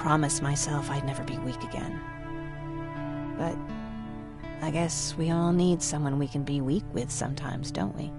promised myself I'd never be weak again. But I guess we all need someone we can be weak with sometimes, don't we?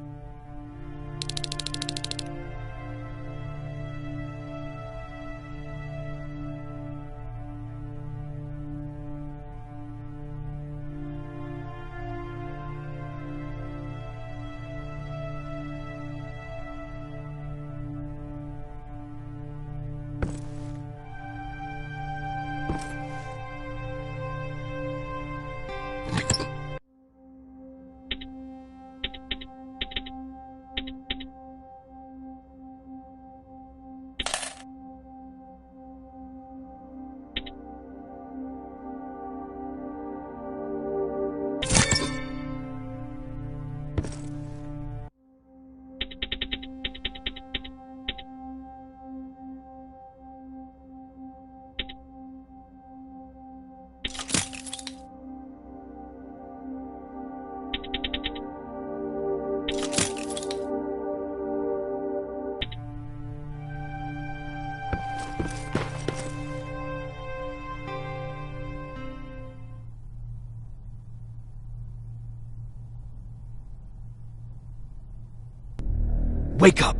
Wake up!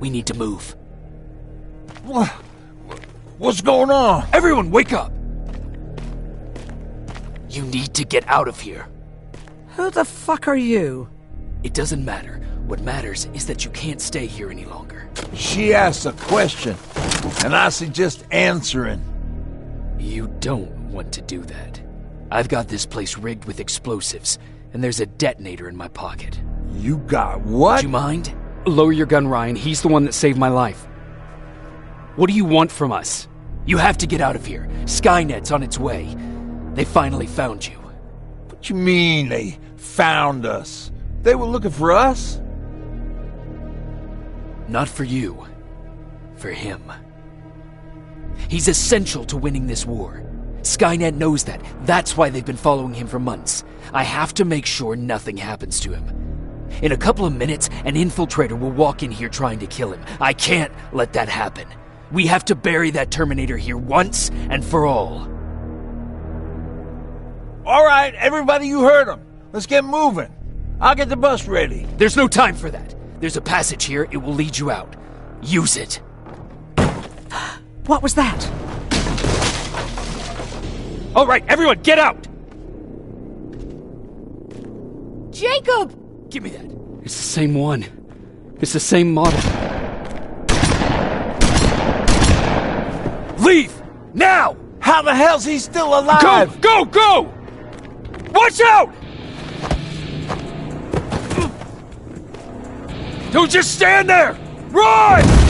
We need to move. What's going on? Everyone, wake up! You need to get out of here. Who the fuck are you? It doesn't matter. What matters is that you can't stay here any longer. She asked a question, and I suggest answering. You don't want to do that. I've got this place rigged with explosives, and there's a detonator in my pocket. You got what? Would you mind? Lower your gun, Ryan. He's the one that saved my life. What do you want from us? You have to get out of here. Skynet's on its way. They finally found you. What you mean they found us? They were looking for us? Not for you. For him. He's essential to winning this war. Skynet knows that. That's why they've been following him for months. I have to make sure nothing happens to him. In a couple of minutes, an infiltrator will walk in here trying to kill him. I can't let that happen. We have to bury that Terminator here once and for all. All right, everybody, you heard him. Let's get moving. I'll get the bus ready. There's no time for that. There's a passage here. It will lead you out. Use it. What was that? All right, everyone, get out! Jacob! Give me that. It's the same one. It's the same model. Leave! Now! How the hell's he still alive? Go! Go! Go! Watch out! Don't just stand there! Run!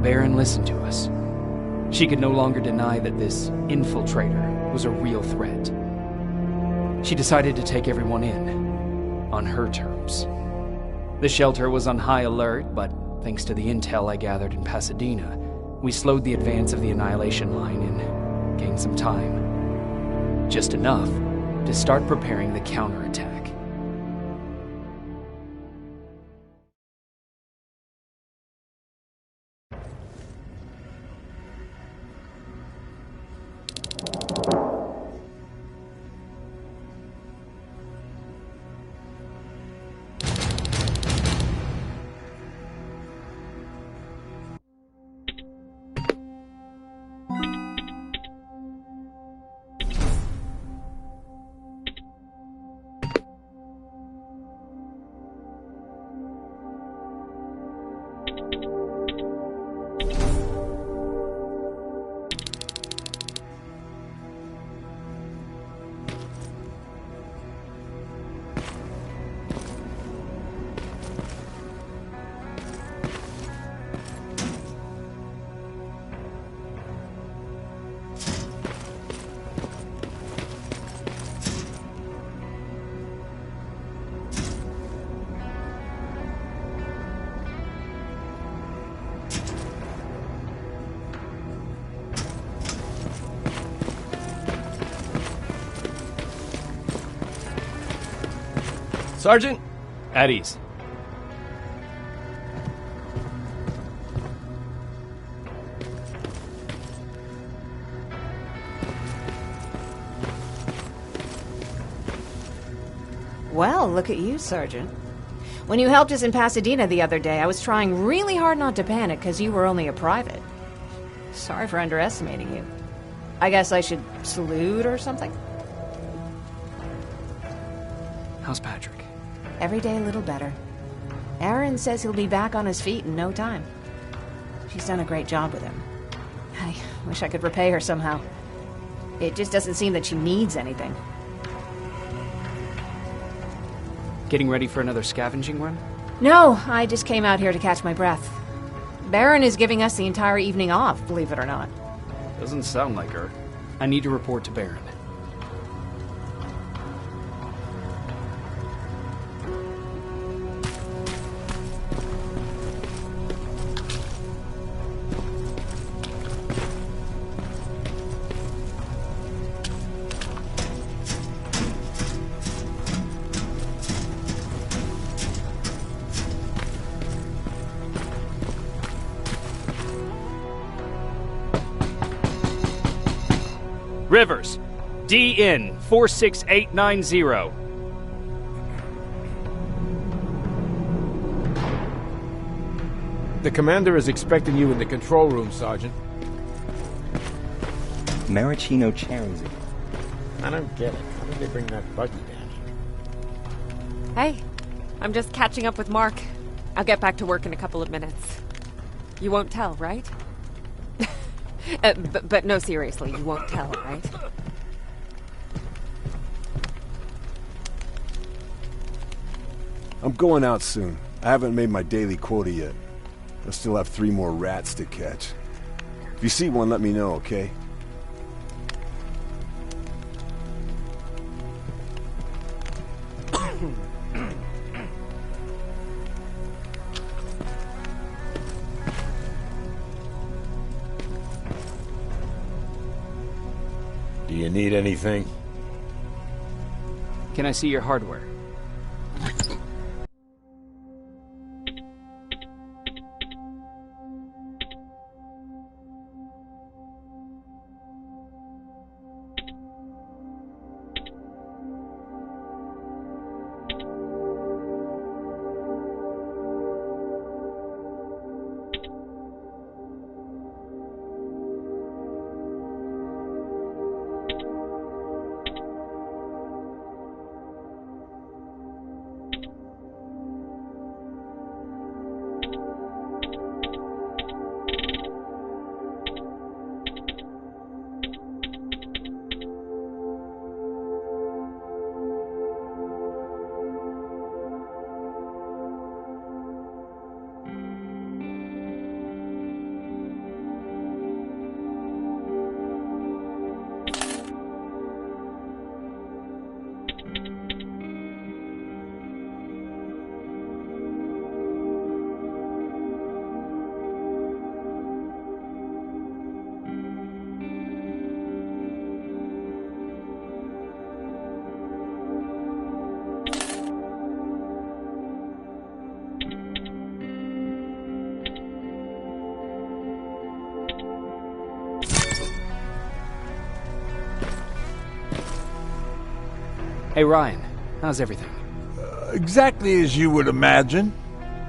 Baron listened to us. She could no longer deny that this infiltrator was a real threat. She decided to take everyone in, on her terms. The shelter was on high alert, but thanks to the intel I gathered in Pasadena, we slowed the advance of the Annihilation Line and gained some time. Just enough to start preparing the counterattack. Sergeant? At ease. Well, look at you, Sergeant. When you helped us in Pasadena the other day, I was trying really hard not to panic because you were only a private. Sorry for underestimating you. I guess I should salute or something? How's Patrick? Every day a little better. Aaron says he'll be back on his feet in no time. She's done a great job with him. I wish I could repay her somehow. It just doesn't seem that she needs anything. Getting ready for another scavenging run? No, I just came out here to catch my breath. Baron is giving us the entire evening off, believe it or not. Doesn't sound like her. I need to report to Baron. Rivers, DN 46890. The commander is expecting you in the control room, Sergeant. Maraschino cherries. I don't get it. How did they bring that buggy down here? Hey, I'm just catching up with Mark. I'll get back to work in a couple of minutes. You won't tell, right? But no, seriously, you won't tell, right? I'm going out soon. I haven't made my daily quota yet. I still have 3 more rats to catch. If you see one, let me know, okay? Do you need anything? Can I see your hardware? Hey Ryan, how's everything? Exactly as you would imagine.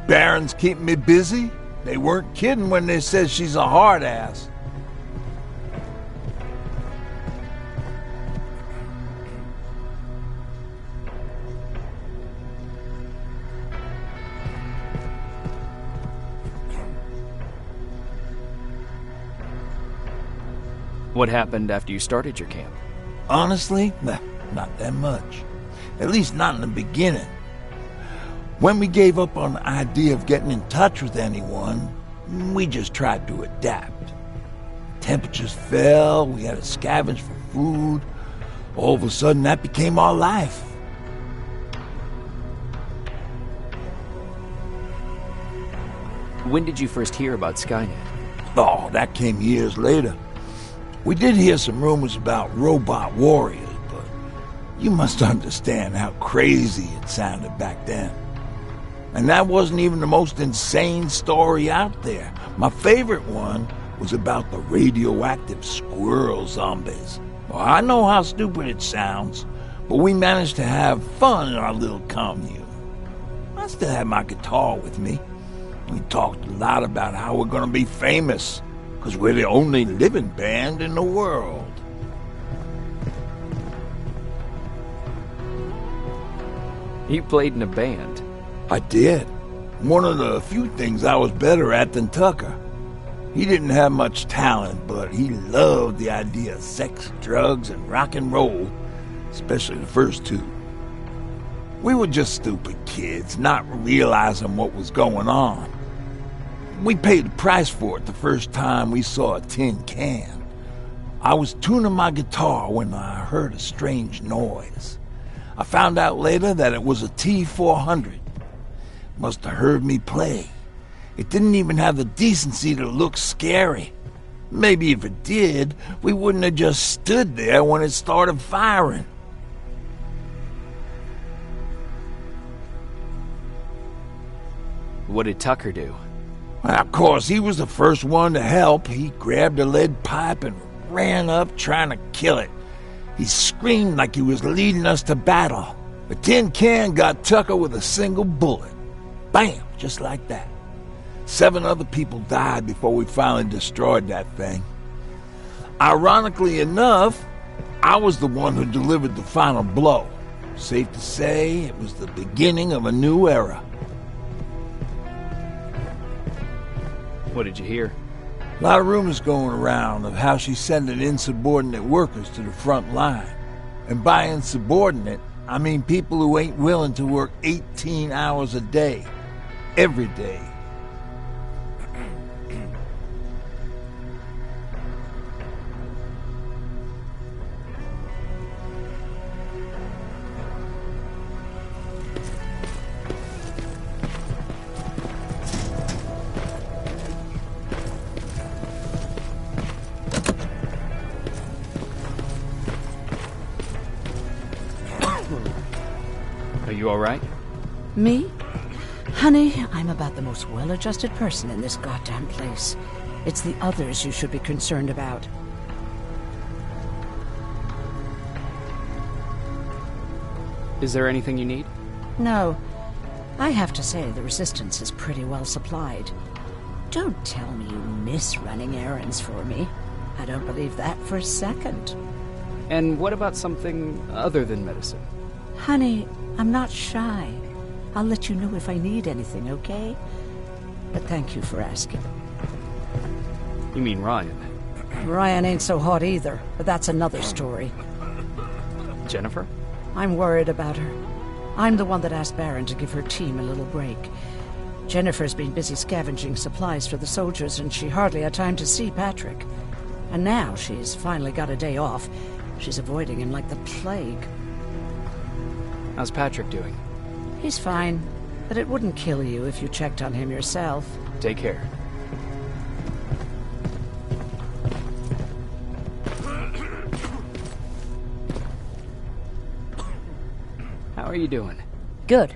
Baron's keeping me busy. They weren't kidding when they said she's a hard ass. What happened after you started your camp? Honestly, nah, not that much. At least not in the beginning. When we gave up on the idea of getting in touch with anyone, we just tried to adapt. Temperatures fell, we had to scavenge for food. All of a sudden, that became our life. When did you first hear about Skynet? Oh, that came years later. We did hear some rumors about robot warriors, but You must understand how crazy it sounded back then. And that wasn't even the most insane story out there. My favorite one was about the radioactive squirrel zombies. Well, I know how stupid it sounds, but we managed to have fun in our little commune. I still had my guitar with me. We talked a lot about how we're gonna be famous, because we're the only living band in the world. You played in a band? I did. One of the few things I was better at than Tucker. He didn't have much talent, but he loved the idea of sex, drugs, and rock and roll, especially the first two. We were just stupid kids, not realizing what was going on. We paid the price for it the first time we saw a tin can. I was tuning my guitar when I heard a strange noise. I found out later that it was a T-400. Must have heard me play. It didn't even have the decency to look scary. Maybe if it did, we wouldn't have just stood there when it started firing. What did Tucker do? Well, of course, he was the first one to help. He grabbed a lead pipe and ran up trying to kill it. He screamed like he was leading us to battle. The tin can got Tucker with a single bullet. Bam! Just like that. 7 other people died before we finally destroyed that thing. Ironically enough, I was the one who delivered the final blow. Safe to say, it was the beginning of a new era. What did you hear? A lot of rumors going around of how she's sending insubordinate workers to the front line. And by insubordinate, I mean people who ain't willing to work 18 hours a day, every day. Are you alright? Me? Honey, I'm about the most well-adjusted person in this goddamn place. It's the others you should be concerned about. Is there anything you need? No. I have to say the Resistance is pretty well supplied. Don't tell me you miss running errands for me. I don't believe that for a second. And what about something other than medicine? Honey, I'm not shy. I'll let you know if I need anything, okay? But thank you for asking. You mean Ryan? Ryan ain't so hot either, but that's another story. Jennifer? I'm worried about her. I'm the one that asked Baron to give her team a little break. Jennifer's been busy scavenging supplies for the soldiers, and she hardly had time to see Patrick. And now she's finally got a day off. She's avoiding him like the plague. How's Patrick doing? He's fine, but it wouldn't kill you if you checked on him yourself. Take care. How are you doing? Good.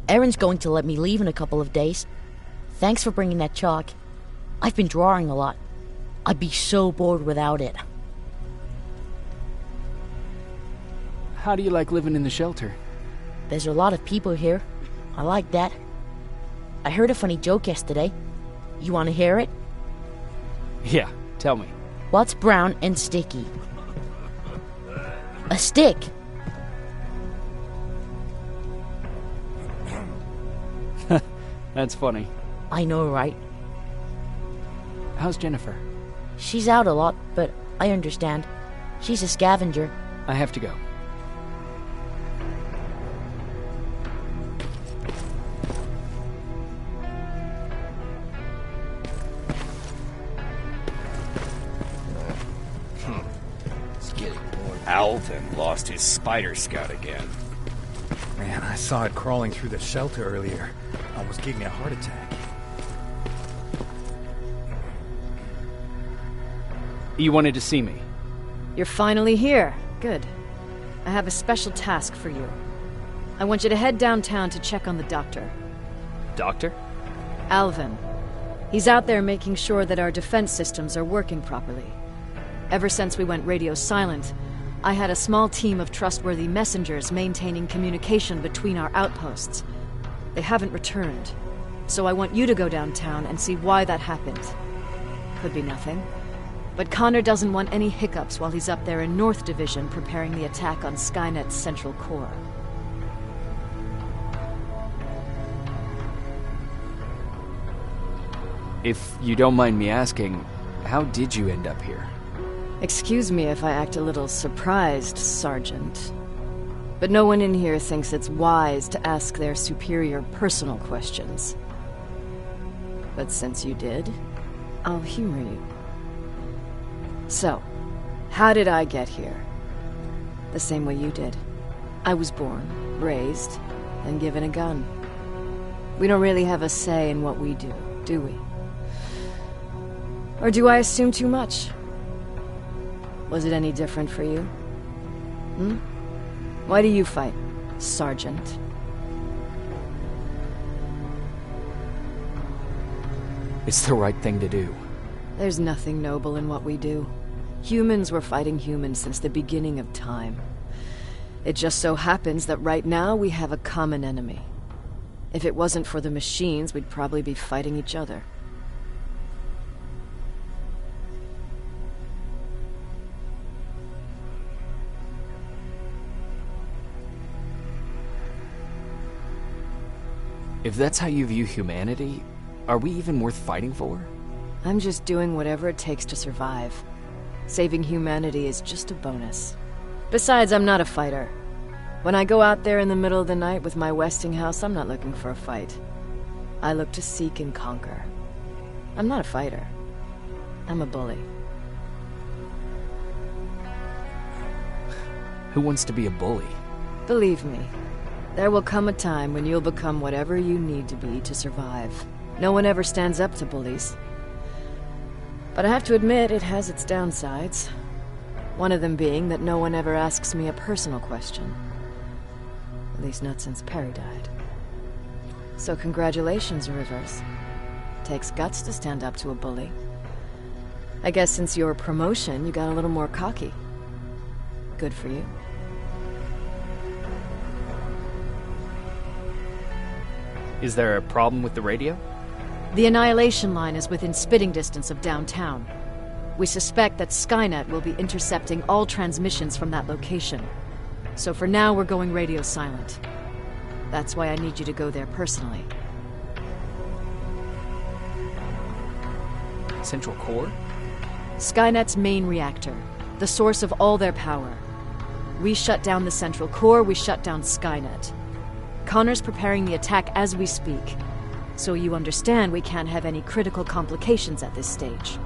Erin's going to let me leave in a couple of days. Thanks for bringing that chalk. I've been drawing a lot. I'd be so bored without it. How do you like living in the shelter? There's a lot of people here. I like that. I heard a funny joke yesterday. You want to hear it? Yeah, tell me. What's brown and sticky? A stick. That's funny. I know, right? How's Jennifer? She's out a lot, but I understand. She's a scavenger. I have to go. Alvin lost his spider scout again. Man, I saw it crawling through the shelter earlier. Almost gave me a heart attack. You wanted to see me? You're finally here. Good. I have a special task for you. I want you to head downtown to check on the doctor. Doctor? Alvin. He's out there making sure that our defense systems are working properly. Ever since we went radio silent, I had a small team of trustworthy messengers maintaining communication between our outposts. They haven't returned, so I want you to go downtown and see why that happened. Could be nothing, but Connor doesn't want any hiccups while he's up there in North Division preparing the attack on Skynet's central core. If you don't mind me asking, how did you end up here? Excuse me if I act a little surprised, Sergeant. But no one in here thinks it's wise to ask their superior personal questions. But since you did, I'll humor you. So, how did I get here? The same way you did. I was born, raised, and given a gun. We don't really have a say in what we do we? Or do I assume too much? Was it any different for you? Why do you fight, Sergeant? It's the right thing to do. There's nothing noble in what we do. Humans were fighting humans since the beginning of time. It just so happens that right now we have a common enemy. If it wasn't for the machines, we'd probably be fighting each other. If that's how you view humanity, are we even worth fighting for? I'm just doing whatever it takes to survive. Saving humanity is just a bonus. Besides, I'm not a fighter. When I go out there in the middle of the night with my Westinghouse, I'm not looking for a fight. I look to seek and conquer. I'm not a fighter. I'm a bully. Who wants to be a bully? Believe me, there will come a time when you'll become whatever you need to be to survive. No one ever stands up to bullies. But I have to admit, it has its downsides. One of them being that no one ever asks me a personal question. At least not since Perry died. So congratulations, Rivers. Takes guts to stand up to a bully. I guess since your promotion, you got a little more cocky. Good for you. Is there a problem with the radio? The Annihilation Line is within spitting distance of downtown. We suspect that Skynet will be intercepting all transmissions from that location. So for now, we're going radio silent. That's why I need you to go there personally. Central core? Skynet's main reactor, the source of all their power. We shut down the central core, we shut down Skynet. Connor's preparing the attack as we speak, so you understand we can't have any critical complications at this stage.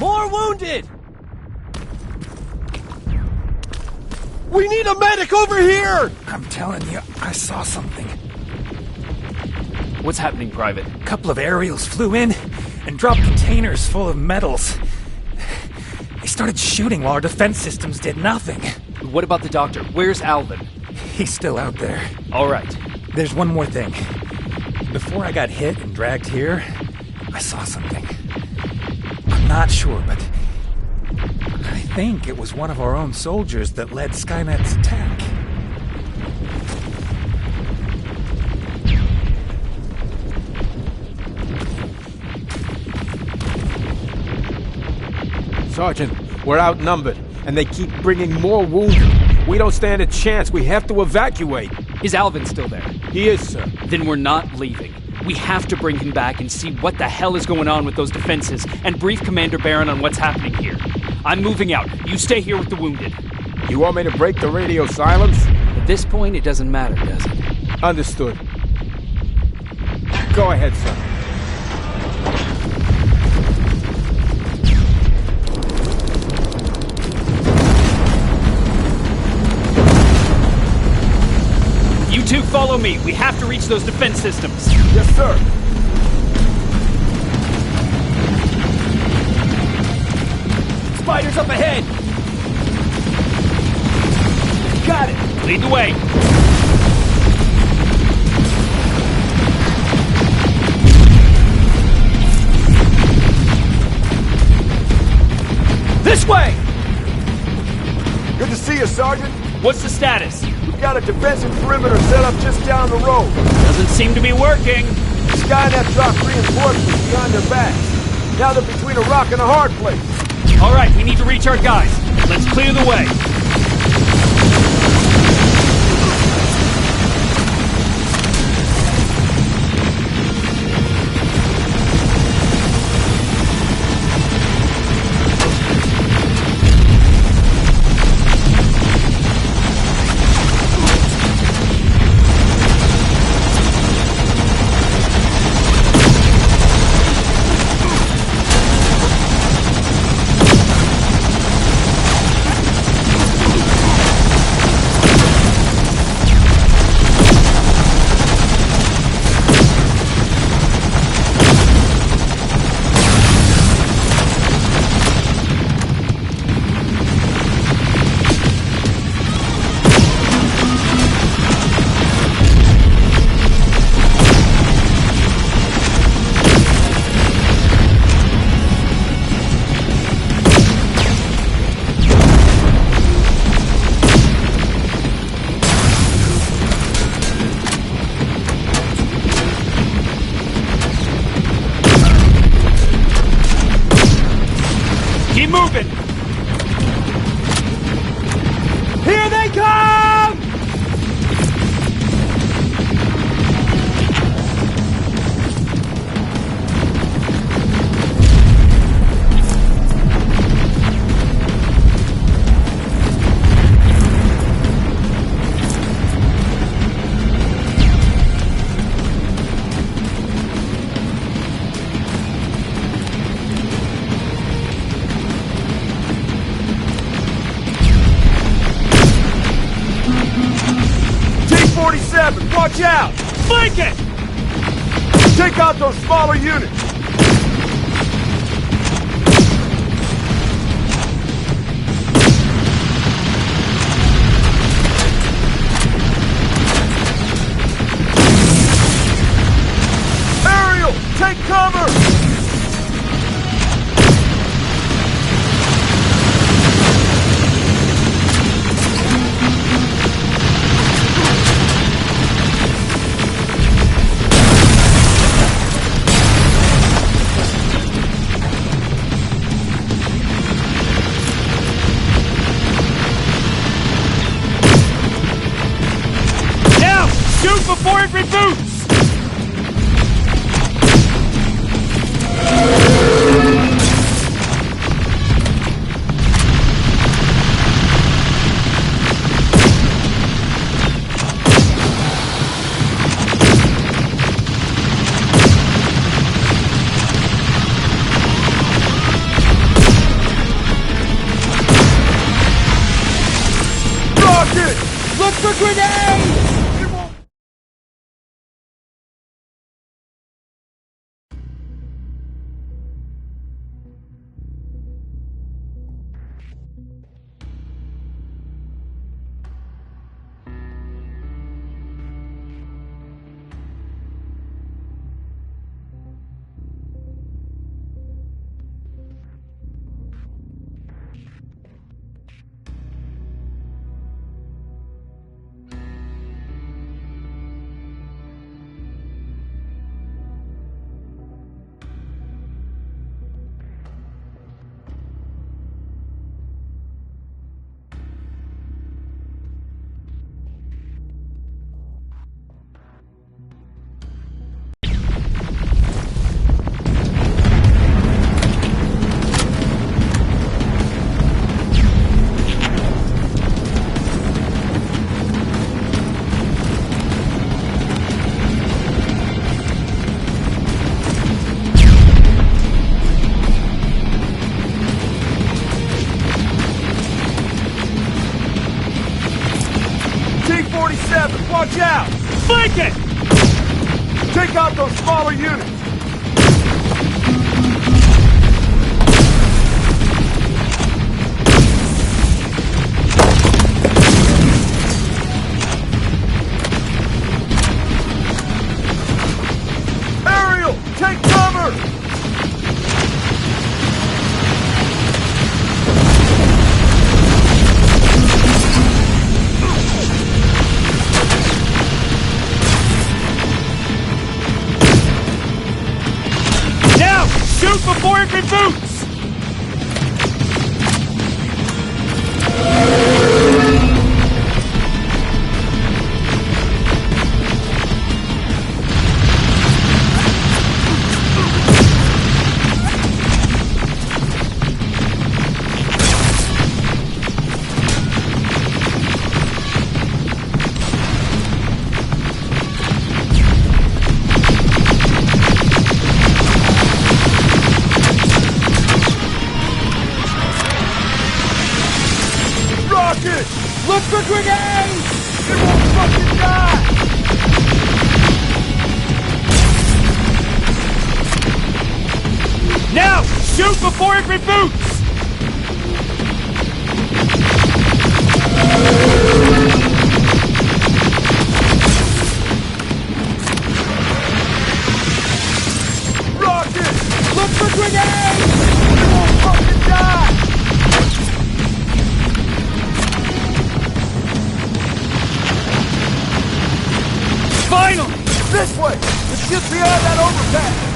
More wounded! We need a medic over here! I'm telling you, I saw something. What's happening, Private? A couple of aerials flew in and dropped containers full of metals. They started shooting while our defense systems did nothing. What about the doctor? Where's Alvin? He's still out there. All right. There's one more thing. Before I got hit and dragged here, I saw something. I'm not sure, but I think it was one of our own soldiers that led Skynet's attack. Sergeant, we're outnumbered, and they keep bringing more wounded. We don't stand a chance. We have to evacuate. Is Alvin still there? He is, sir. Then we're not leaving. We have to bring him back and see what the hell is going on with those defenses and brief Commander Barron on what's happening here. I'm moving out. You stay here with the wounded. You want me to break the radio silence? At this point, it doesn't matter, does it? Understood. Go ahead, sir. You two follow me. We have to reach those defense systems. Yes, sir. Spiders up ahead! Got it! Lead the way. This way! Good to see you, Sergeant. What's the status? We've got a defensive perimeter set up just down the road. Doesn't seem to be working. Skynet dropped reinforcements behind their backs. Now they're between a rock and a hard place. All right, we need to reach our guys. Let's clear the way. Keep moving! Here they come! T-47, watch out! Flank it! Take out those smaller units! Aerial, take cover! Now! Shoot before it reboots! for grenade! T-47, watch out! Flank it! Take out those smaller units! Aerial, take cover! Shoot before it reboots! Look for grenades! It won't fucking die! Now! Shoot before it reboots! Rocket! Look for grenades! It won't fucking die! Finally! This way! It's just beyond that overpass!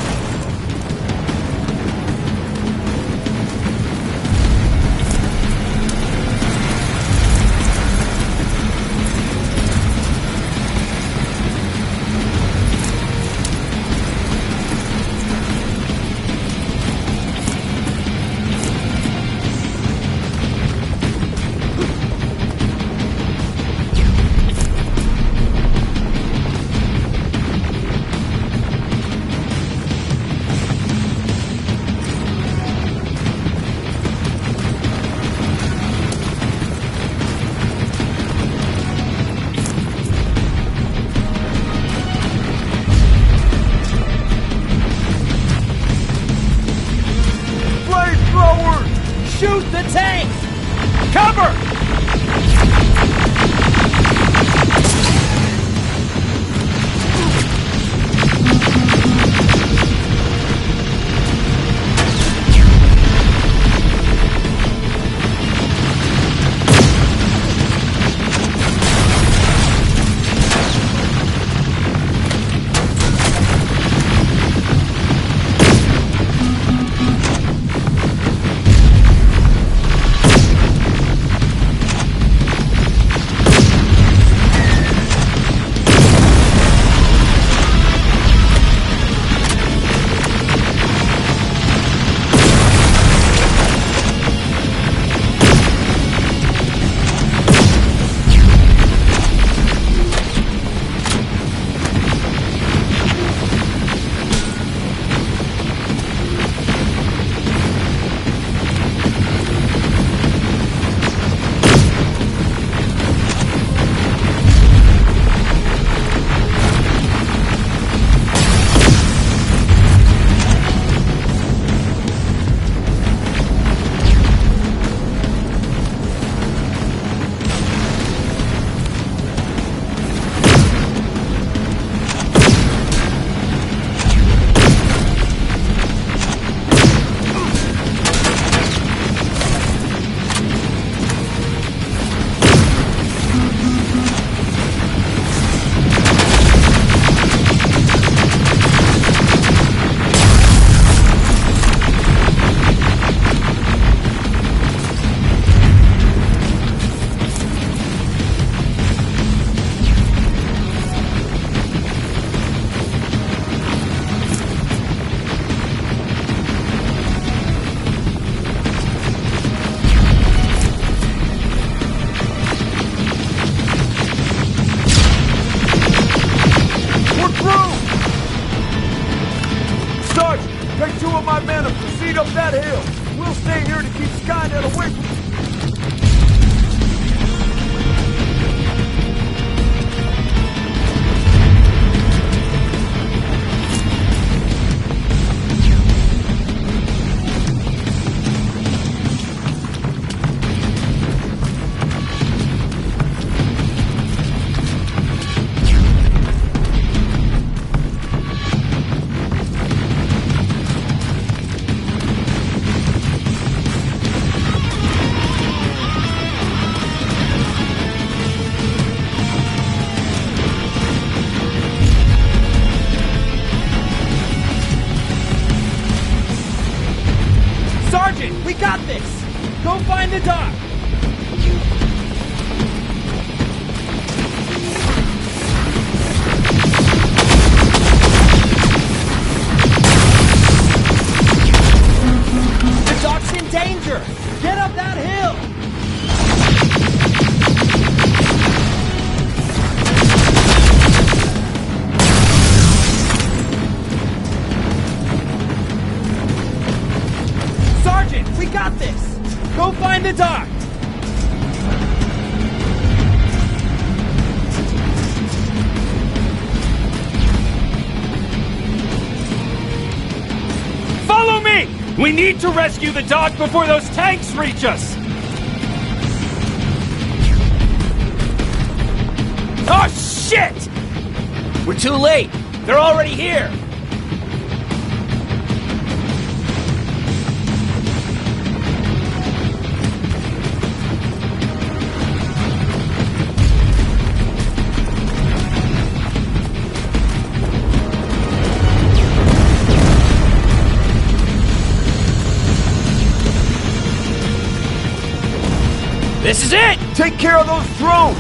Shoot the tank! Cover! of my men and proceed up that hill. We'll stay here to keep Skynet away from... Sergeant, we got this! Go find the dock! The dock's in danger! Get up that hill! Sergeant, we got this! Go find the dock! Follow me! We need to rescue the dock before those tanks reach us! Oh, shit! We're too late! They're already here! This is it! Take care of those drones!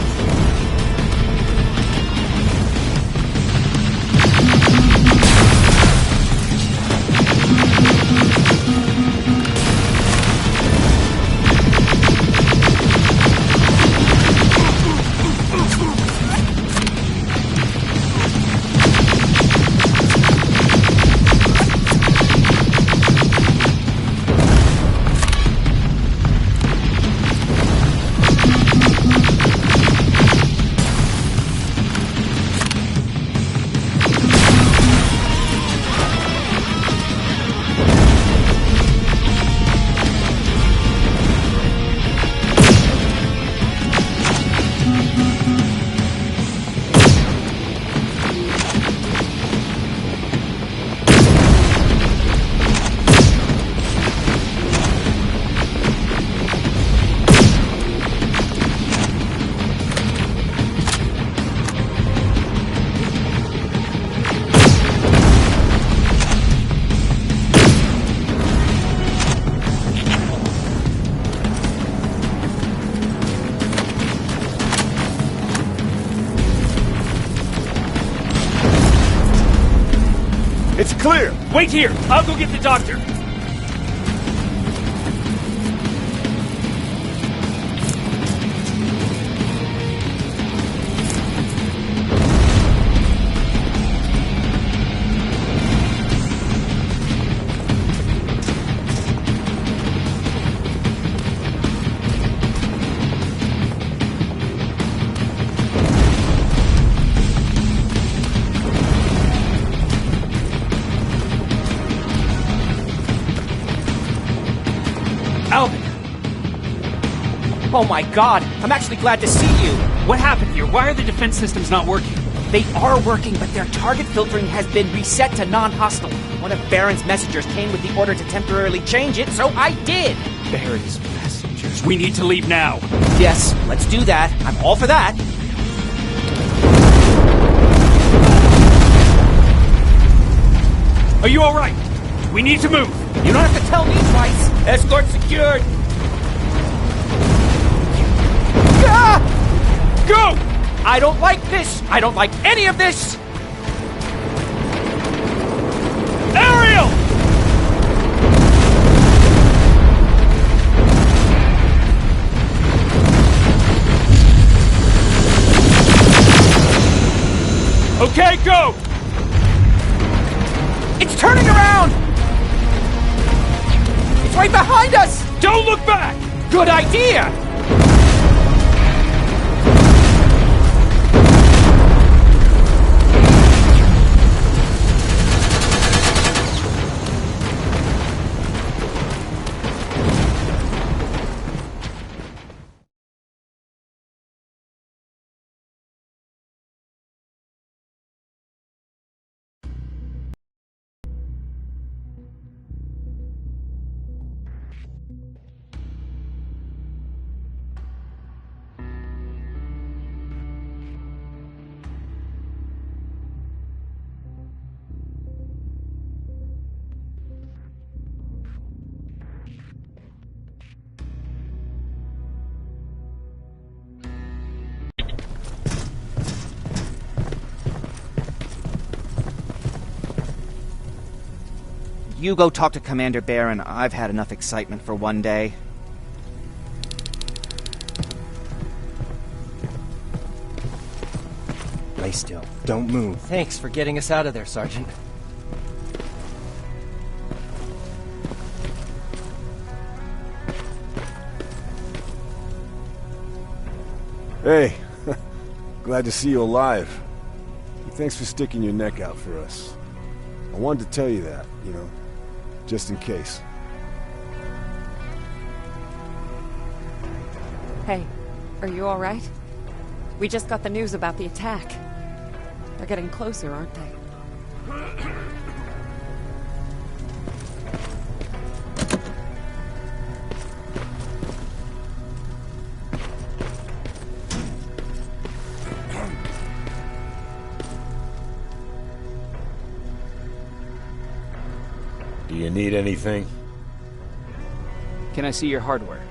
It's clear! Wait here! I'll go get the doctor! Alvin! Oh my god, I'm actually glad to see you! What happened here? Why are the defense systems not working? They are working, but their target filtering has been reset to non-hostile. One of Baron's messengers came with the order to temporarily change it, so I did! Baron's messengers? We need to leave now! Yes, let's do that. I'm all for that. Are you alright? We need to move! You don't have to tell me twice! Escort secured! Ah! Go! I don't like this! I don't like any of this! Ariel! Okay, go! It's turning around! It's right behind us! Don't look back! Good idea! You go talk to Commander Baron. I've had enough excitement for one day. Lay still. Don't move. Thanks for getting us out of there, Sergeant. Hey, glad to see you alive. Thanks for sticking your neck out for us. I wanted to tell you that, you know, just in case. Hey, are you all right? We just got the news about the attack. They're getting closer, aren't they? Do you need anything? Can I see your hardware?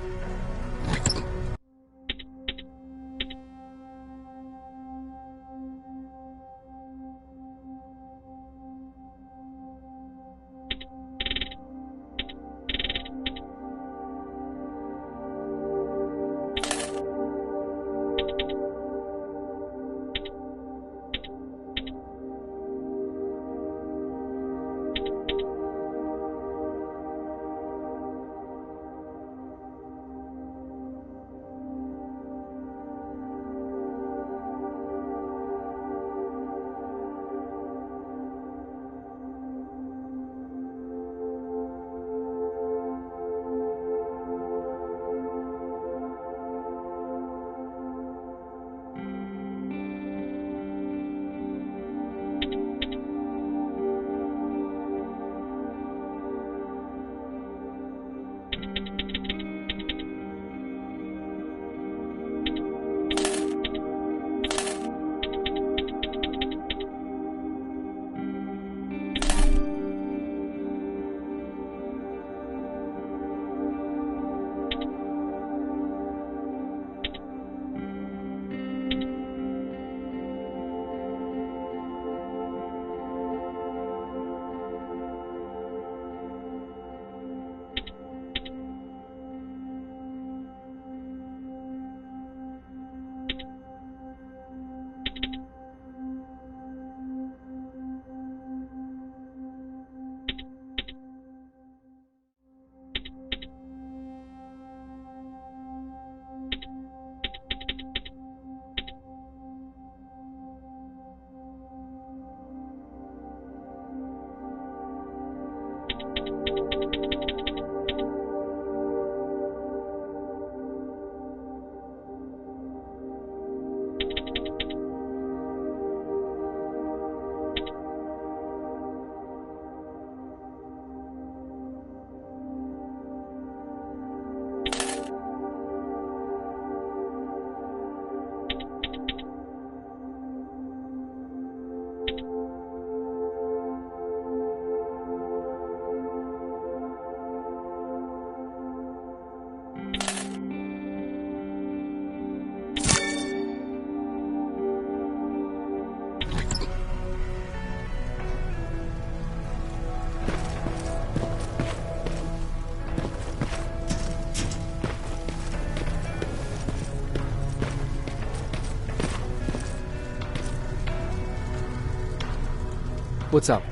What's up?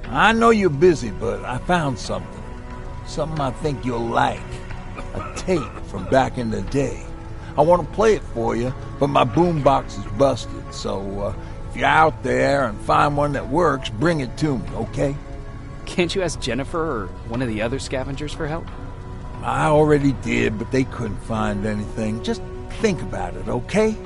I know you're busy, but I found something. Something I think you'll like. A tape from back in the day. I want to play it for you, but my boombox is busted, so if you're out there and find one that works, bring it to me, okay? Can't you ask Jennifer or one of the other scavengers for help? I already did, but they couldn't find anything. Just think about it, okay?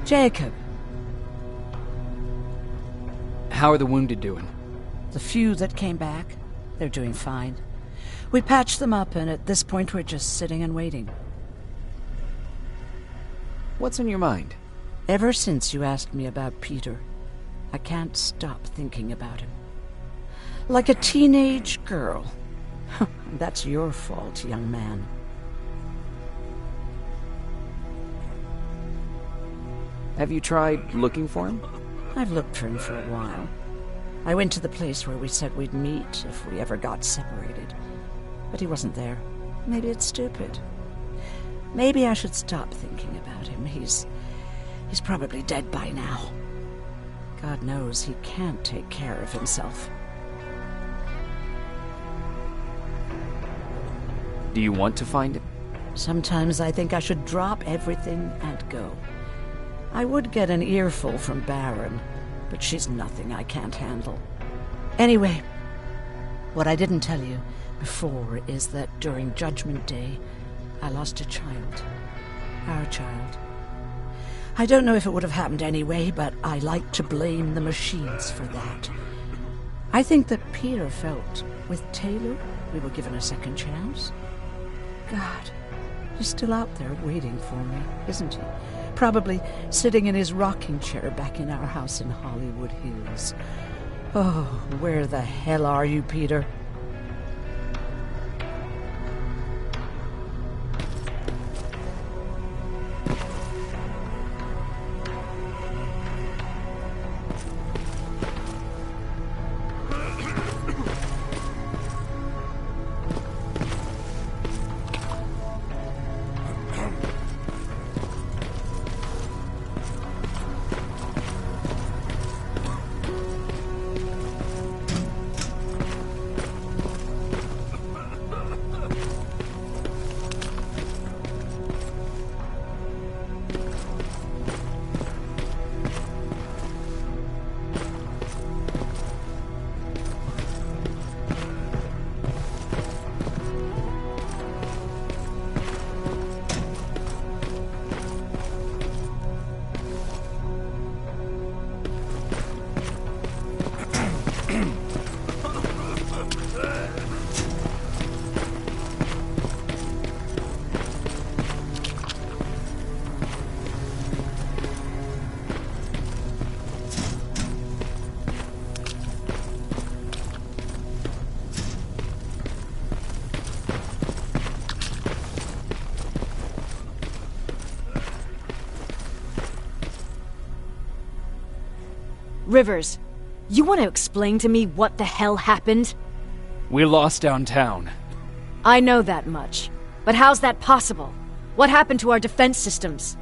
Jacob. How are the wounded doing? The few that came back, they're doing fine. We patched them up, and at this point we're just sitting and waiting. What's on your mind? Ever since you asked me about Peter, I can't stop thinking about him. Like a teenage girl. That's your fault, young man. Have you tried looking for him? I've looked for him for a while. I went to the place where we said we'd meet if we ever got separated. But he wasn't there. Maybe it's stupid. Maybe I should stop thinking about him. He's probably dead by now. God knows he can't take care of himself. Do you want to find him? Sometimes I think I should drop everything and go. I would get an earful from Baron, but she's nothing I can't handle. Anyway, what I didn't tell you before is that during Judgment Day, I lost a child. Our child. I don't know if it would have happened anyway, but I like to blame the machines for that. I think that Peter felt with Taylor we were given a second chance. God, he's still out there waiting for me, isn't he? Probably sitting in his rocking chair back in our house in Hollywood Hills. Oh, where the hell are you, Peter? Rivers, you want to explain to me what the hell happened? We lost downtown. I know that much. But how's that possible? What happened to our defense systems?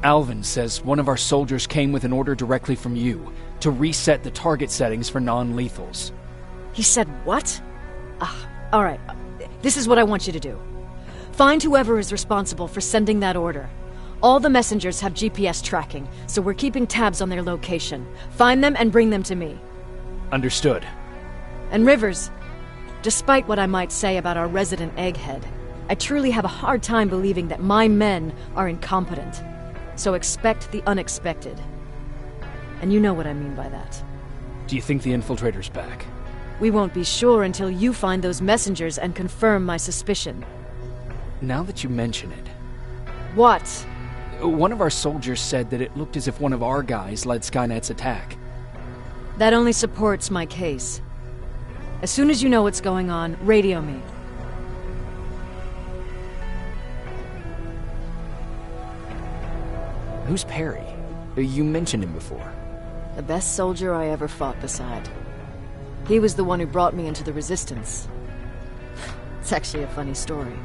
Alvin says one of our soldiers came with an order directly from you to reset the target settings for non-lethals. He said what? Alright. This is what I want you to do. Find whoever is responsible for sending that order. All the messengers have GPS tracking, so we're keeping tabs on their location. Find them and bring them to me. Understood. And Rivers, despite what I might say about our resident egghead, I truly have a hard time believing that my men are incompetent. So expect the unexpected. And you know what I mean by that. Do you think the infiltrator's back? We won't be sure until you find those messengers and confirm my suspicion. Now that you mention it... What? One of our soldiers said that it looked as if one of our guys led Skynet's attack. That only supports my case. As soon as you know what's going on, radio me. Who's Perry? You mentioned him before. The best soldier I ever fought beside. He was the one who brought me into the Resistance. It's actually a funny story.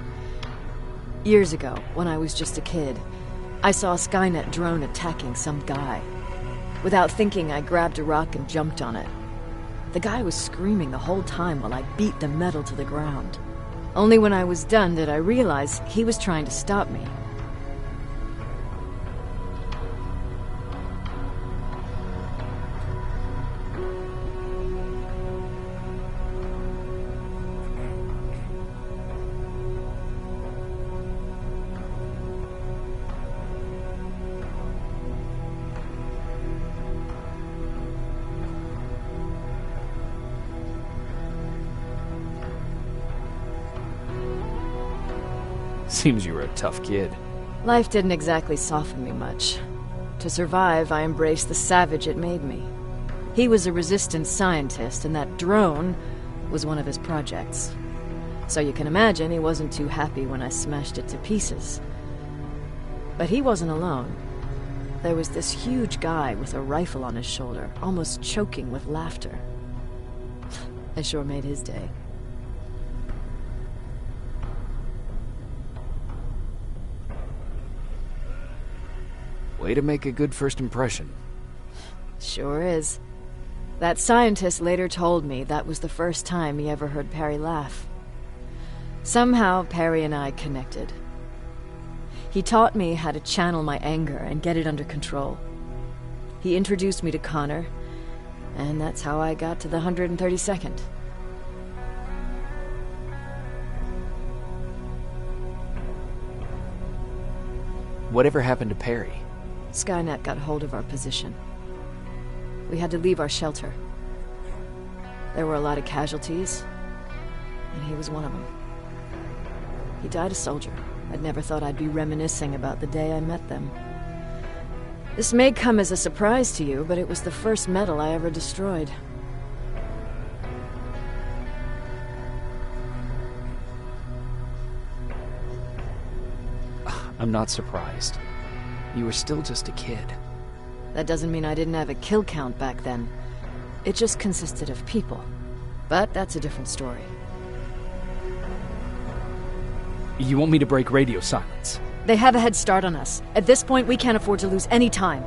Years ago, when I was just a kid, I saw a Skynet drone attacking some guy. Without thinking, I grabbed a rock and jumped on it. The guy was screaming the whole time while I beat the metal to the ground. Only when I was done did I realize he was trying to stop me. Seems you were a tough kid. Life didn't exactly soften me much. To survive, I embraced the savage it made me. He was a Resistance scientist, and that drone was one of his projects. So you can imagine he wasn't too happy when I smashed it to pieces. But he wasn't alone. There was this huge guy with a rifle on his shoulder, almost choking with laughter. I sure made his day. Way to make a good first impression. Sure is. That scientist later told me that was the first time he ever heard Perry laugh. Somehow, Perry and I connected. He taught me how to channel my anger and get it under control. He introduced me to Connor, and that's how I got to the 132nd. Whatever happened to Perry? Skynet got hold of our position. We had to leave our shelter. There were a lot of casualties, and he was one of them. He died a soldier. I'd never thought I'd be reminiscing about the day I met them. This may come as a surprise to you, but it was the first metal I ever destroyed. I'm not surprised. You were still just a kid. That doesn't mean I didn't have a kill count back then. It just consisted of people. But that's a different story. You want me to break radio silence? They have a head start on us. At this point, we can't afford to lose any time.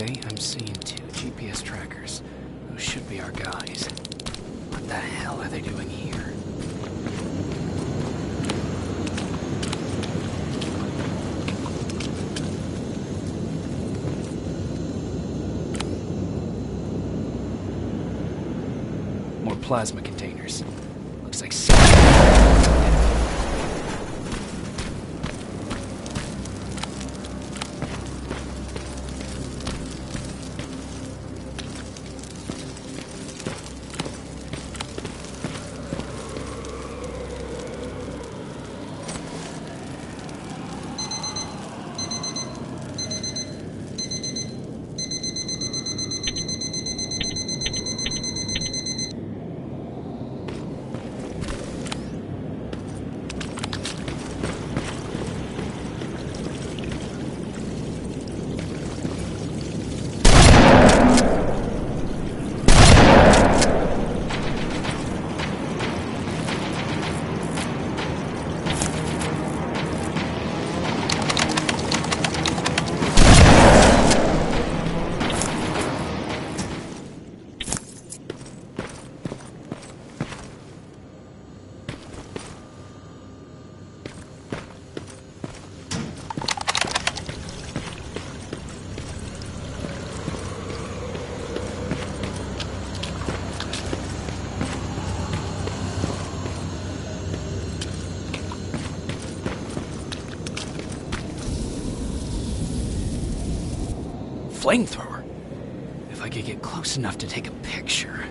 Okay, I'm seeing 2 GPS trackers. Those should be our guys. What the hell are they doing here? More plasma containers. Looks like flamethrower. If I could get close enough to take a picture.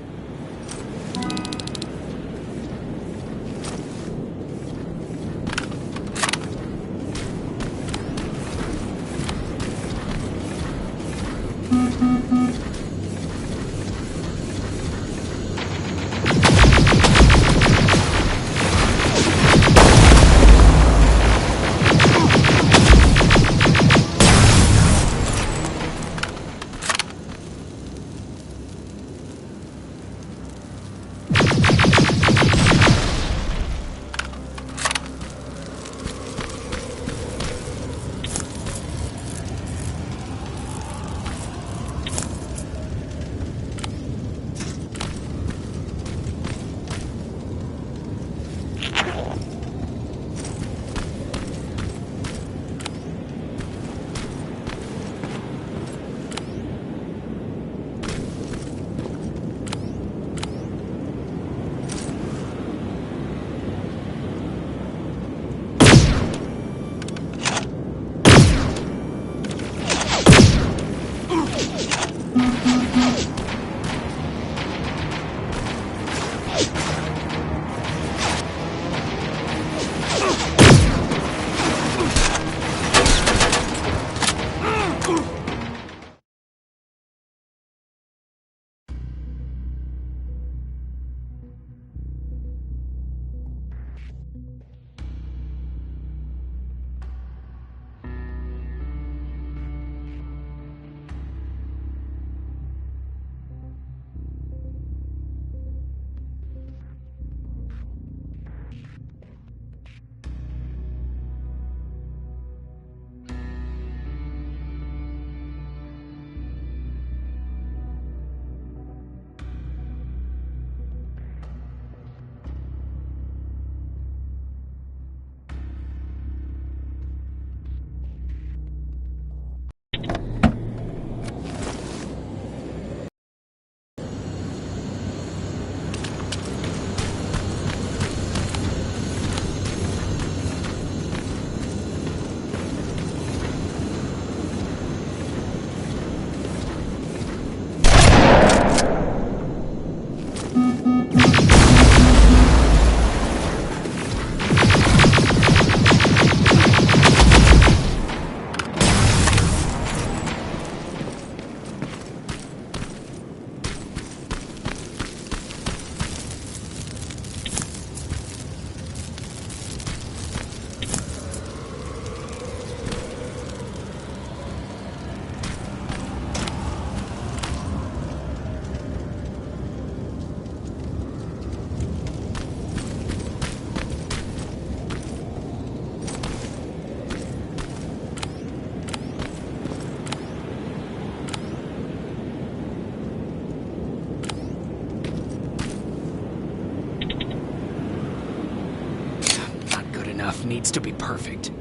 needs to be perfect.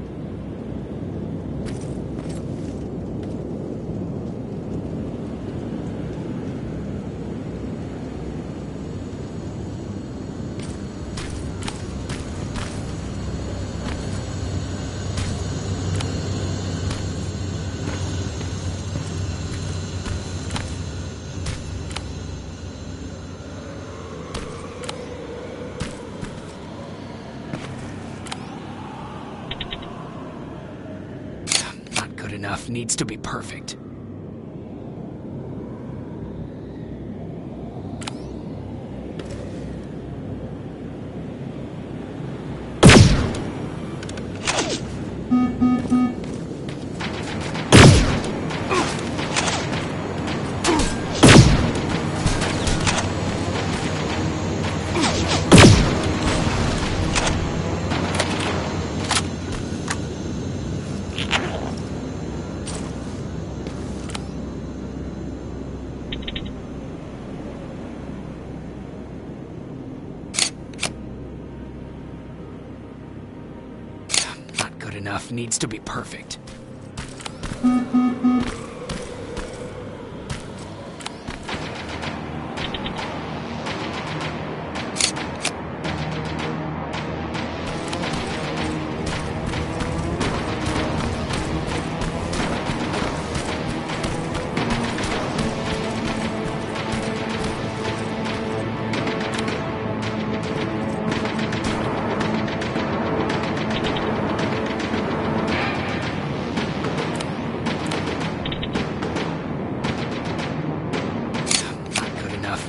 Enough needs to be perfect. Enough needs to be perfect.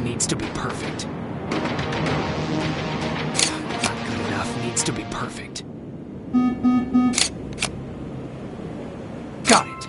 Needs to be perfect. Not good enough needs to be perfect. Got it.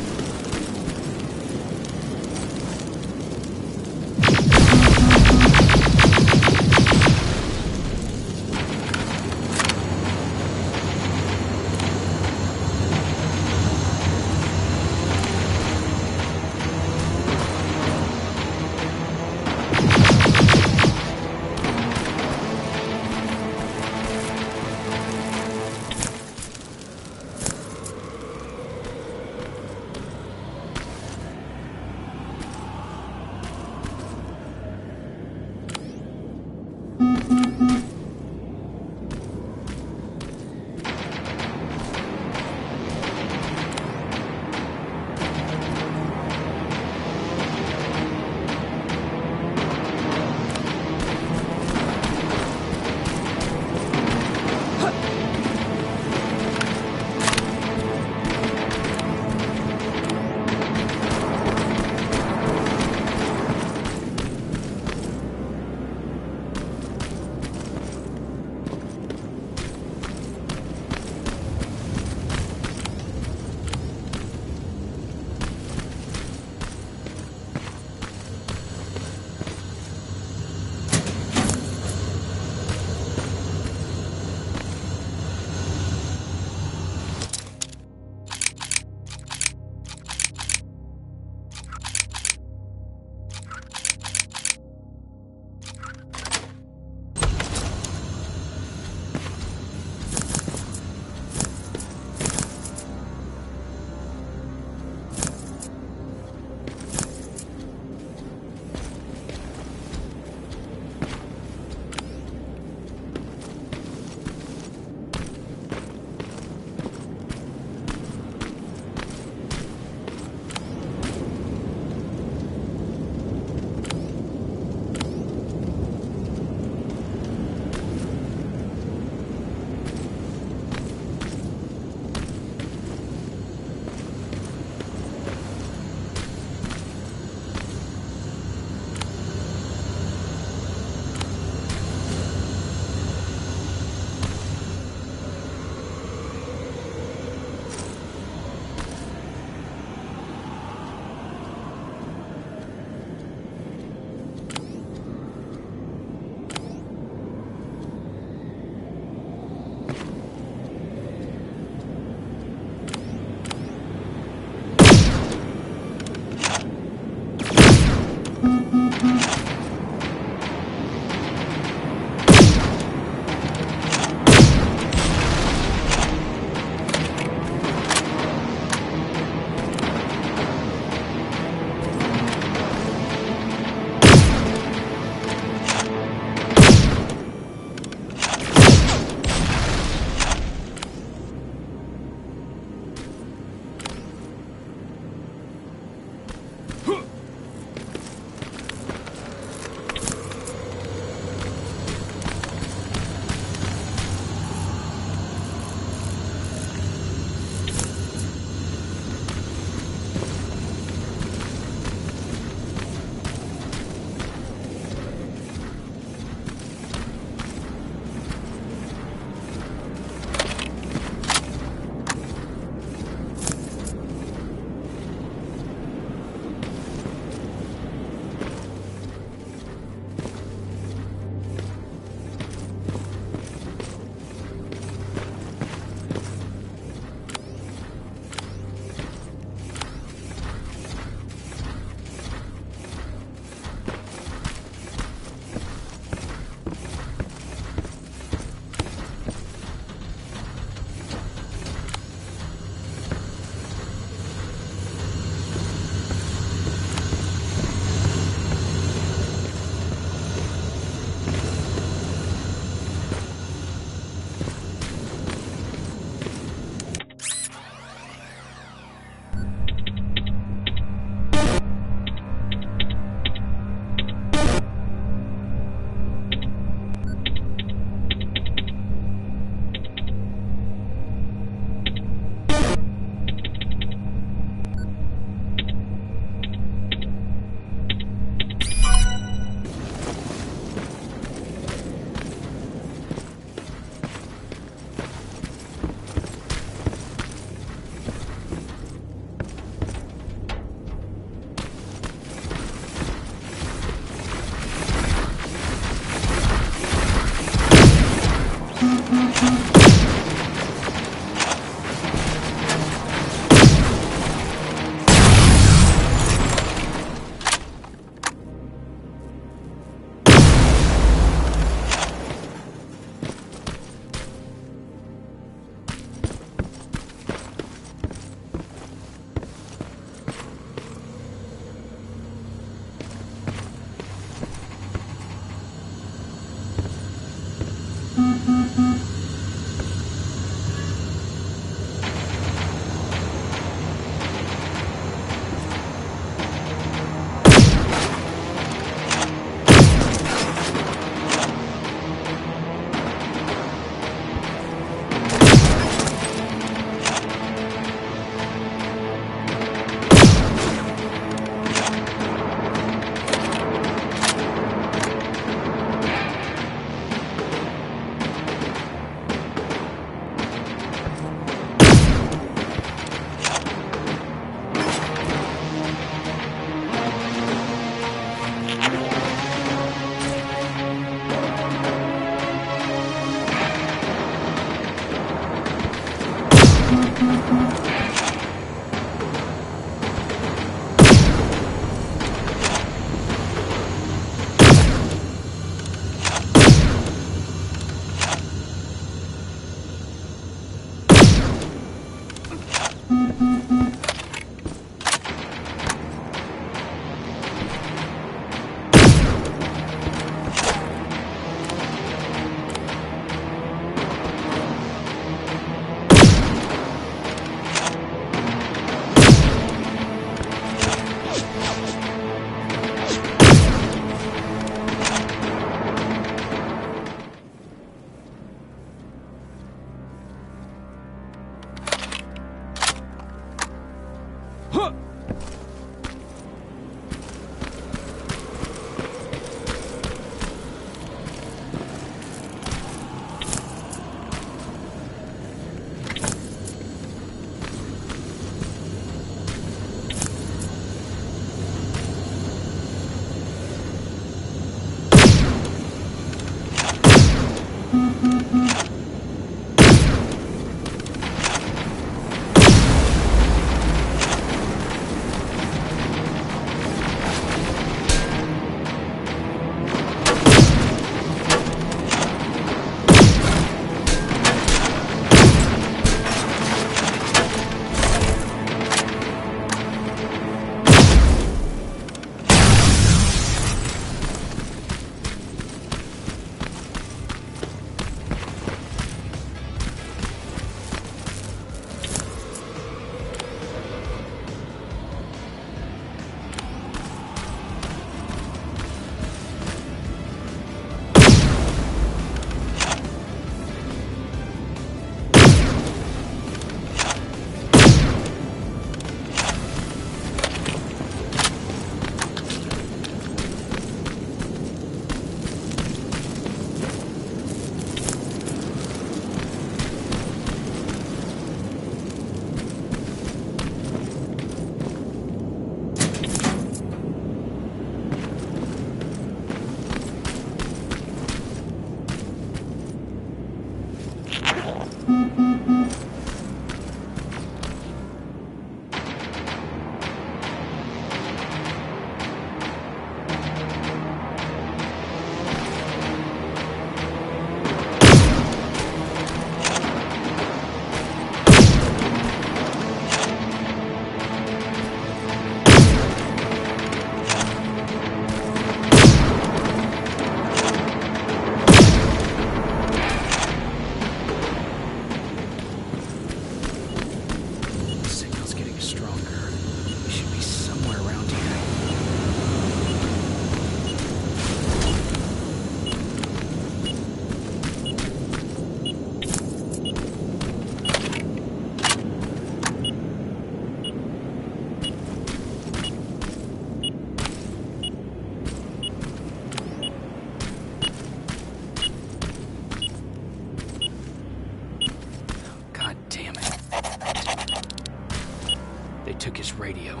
took his radio.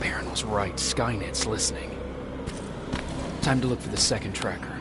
Baron was right. Skynet's listening. Time to look for the second tracker.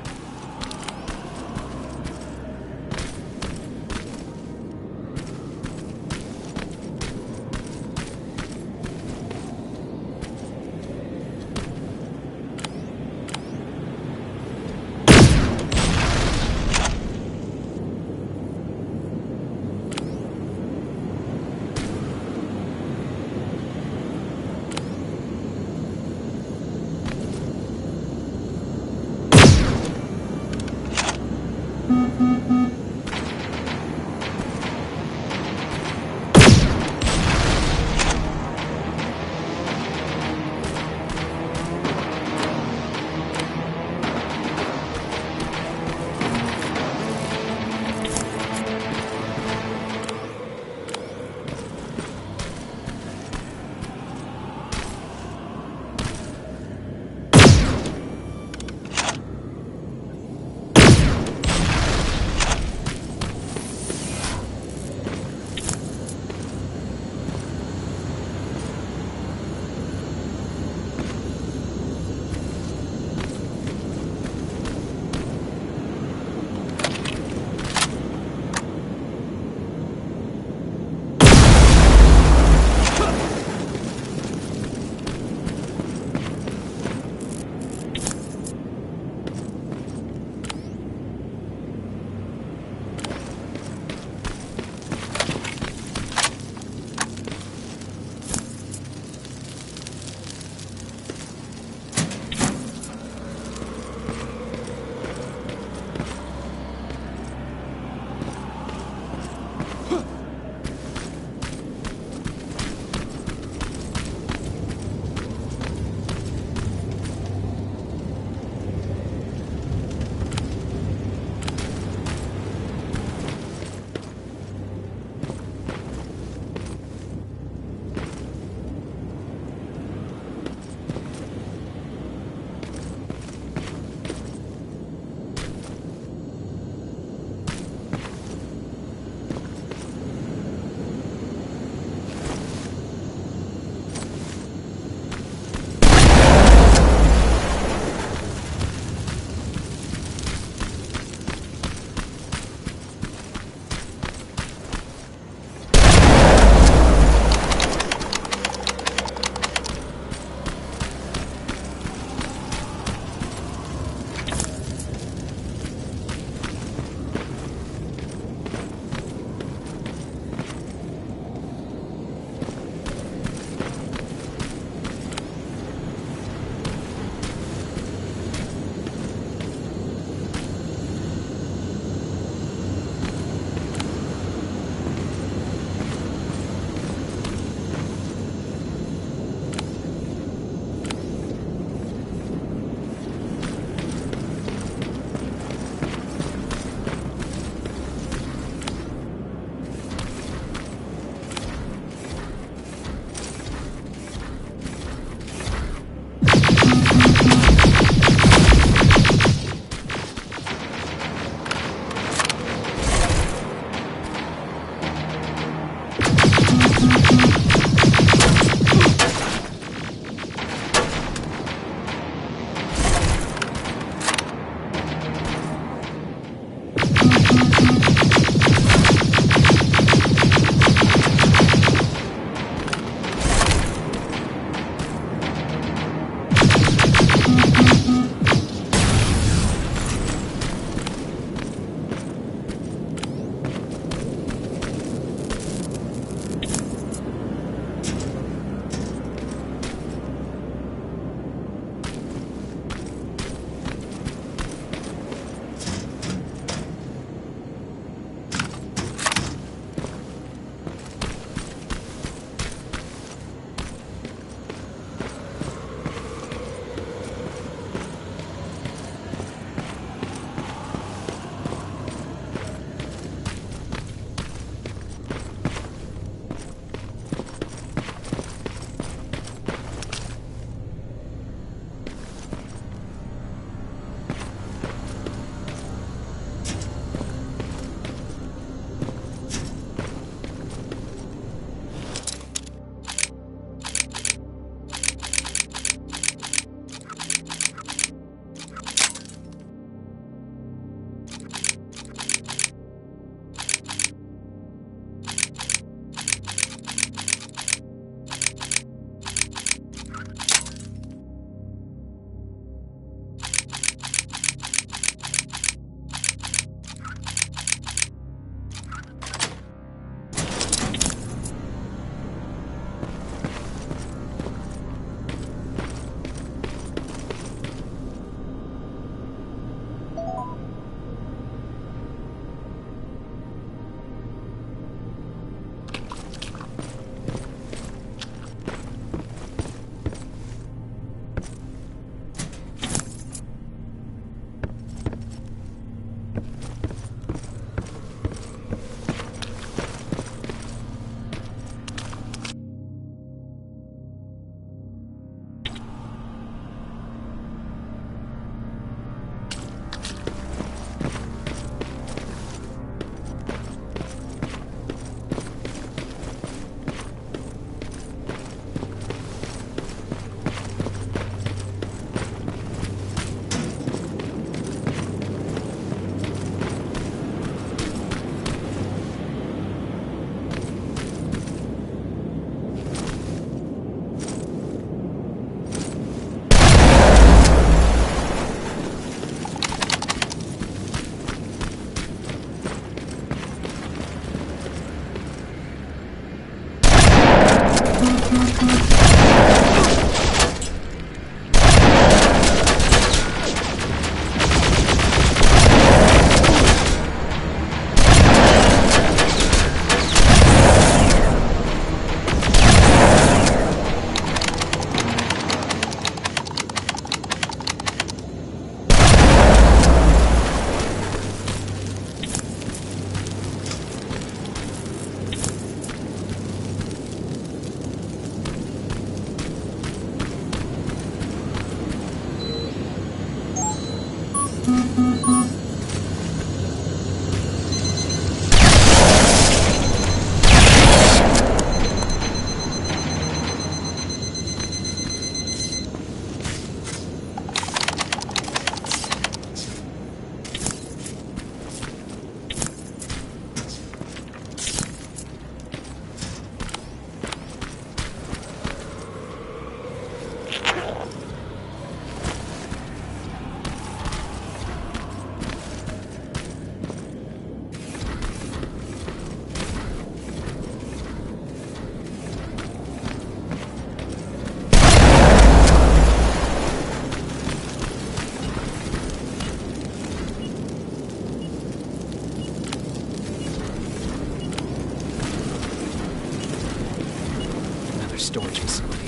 Storage facility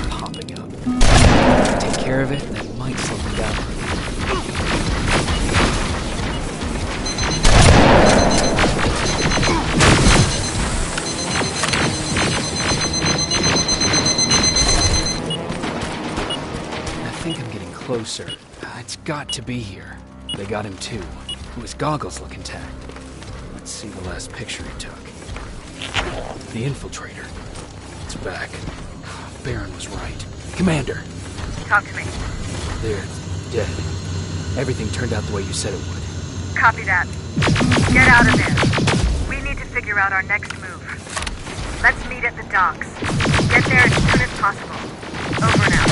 popping up. Take care of it, that might slow them down. I think I'm getting closer. It's got to be here. They got him too. His goggles look intact. Let's see the last picture he took. The infiltrator. It's back. Baron was right. Commander! Talk to me. They're dead. Everything turned out the way you said it would. Copy that. Get out of there. We need to figure out our next move. Let's meet at the docks. Get there as soon as possible. Over and out.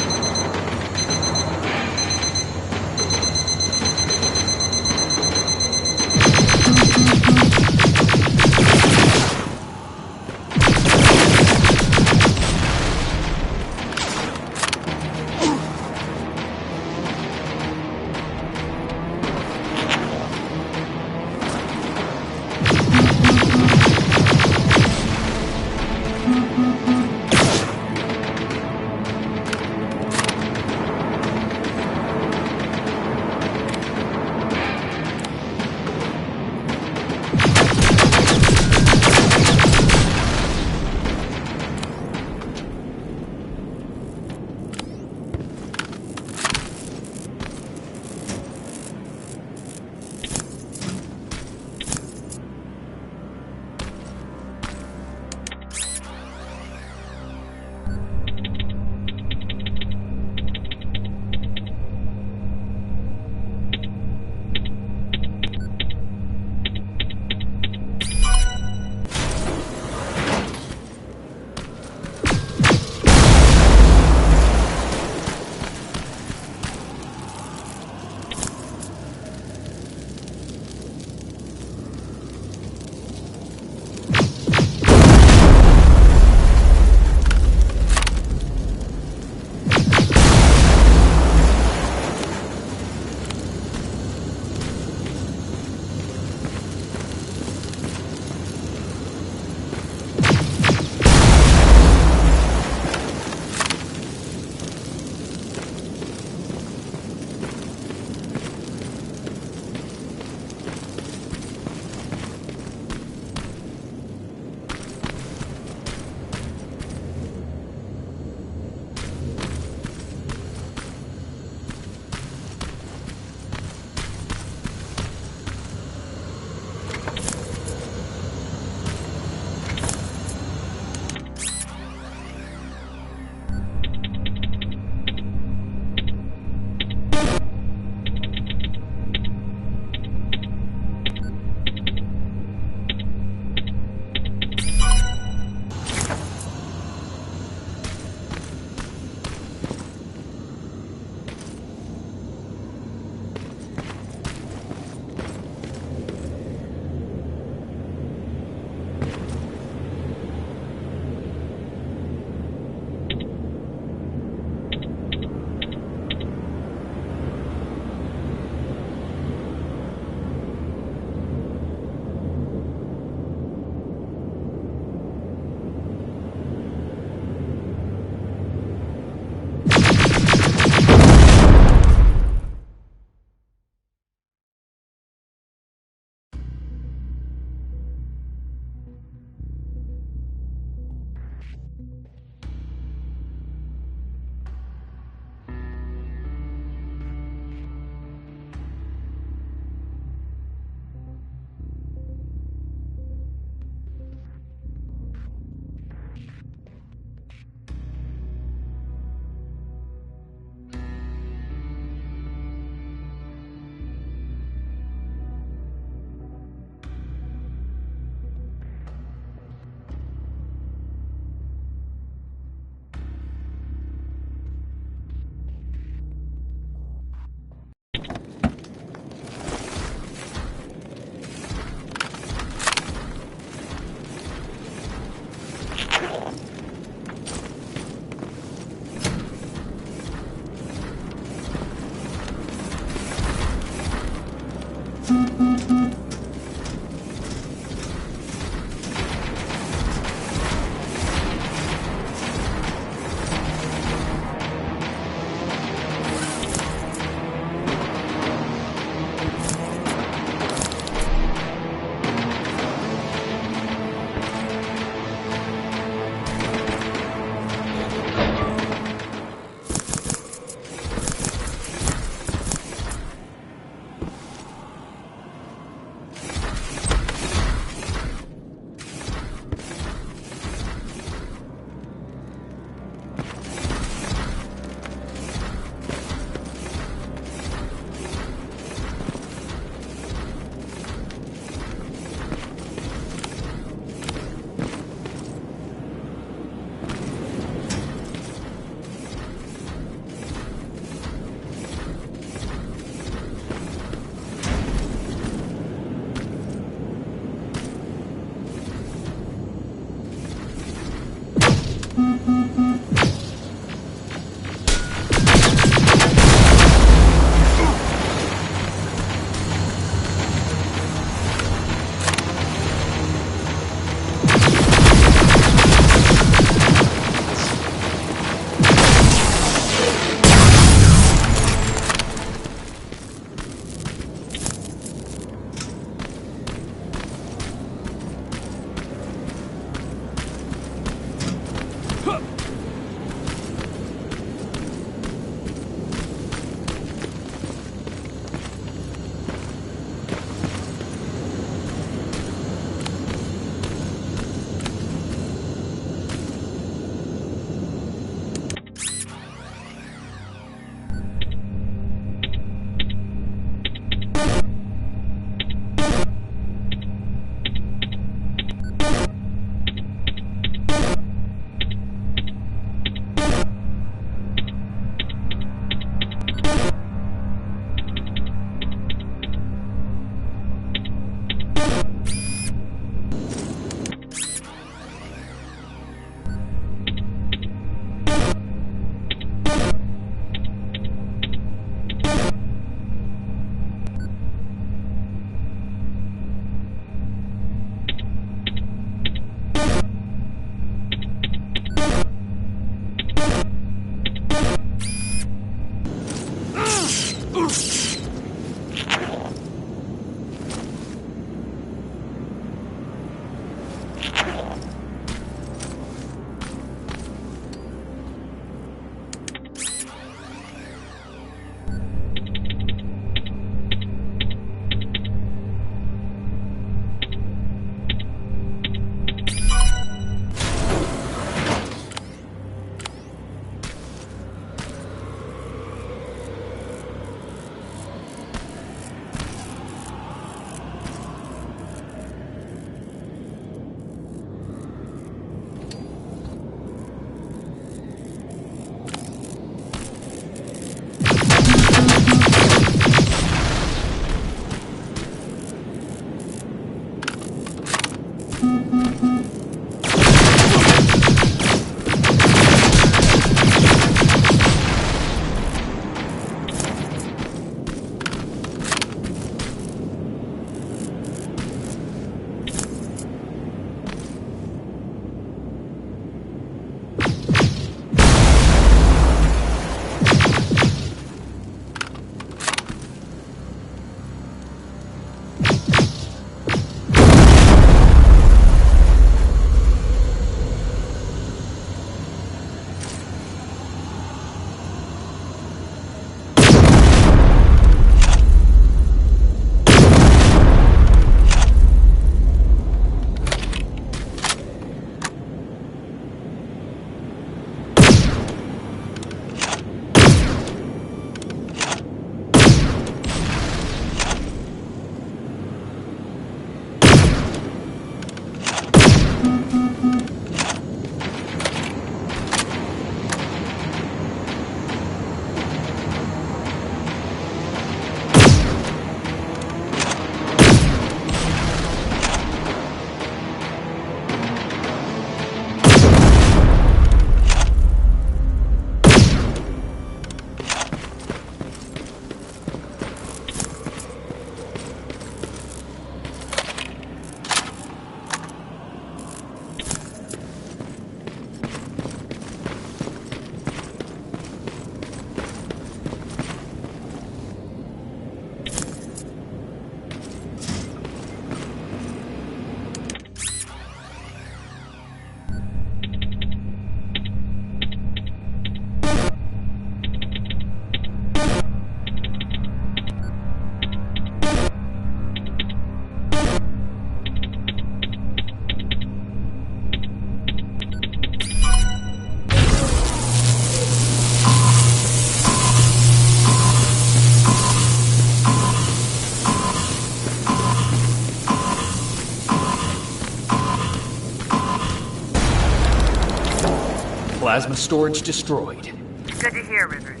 Plasma storage destroyed. Good to hear, Rivers.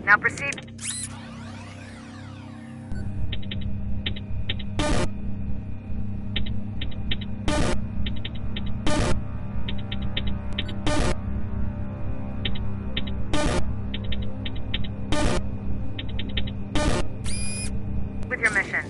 Now proceed. With your mission.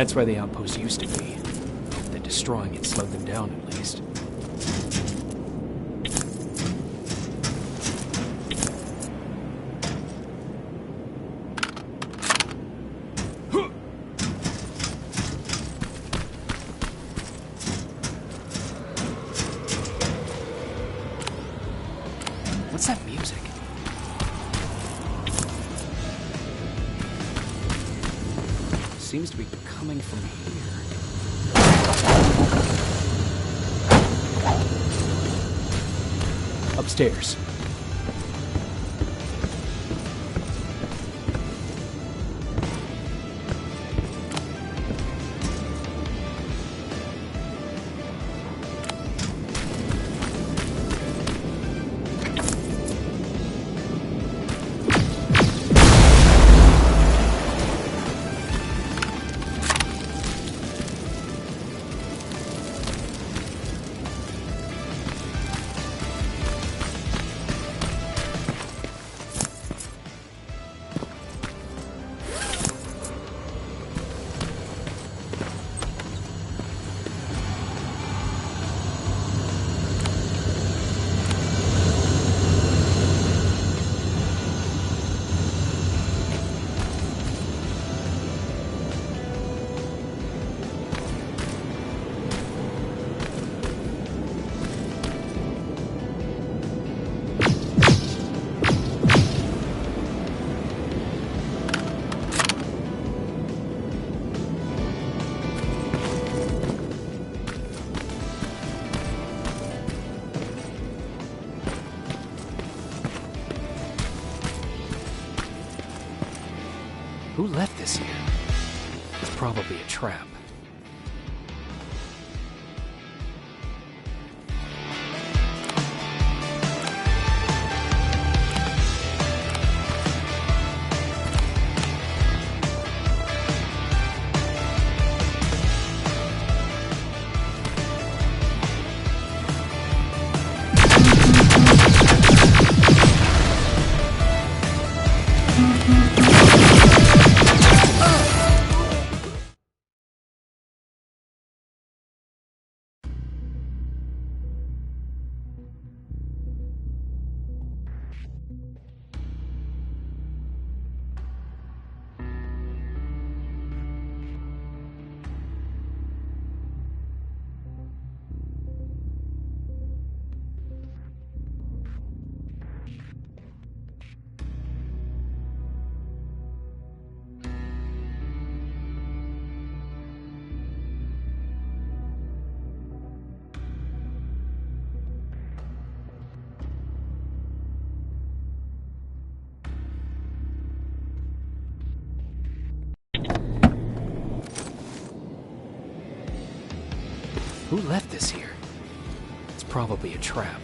That's where the outpost used to be. That destroying it slowed them down, at least. What's that music? Seems to be coming from here. Upstairs. Who left this here? It's probably a trap. Who left this here? It's probably a trap.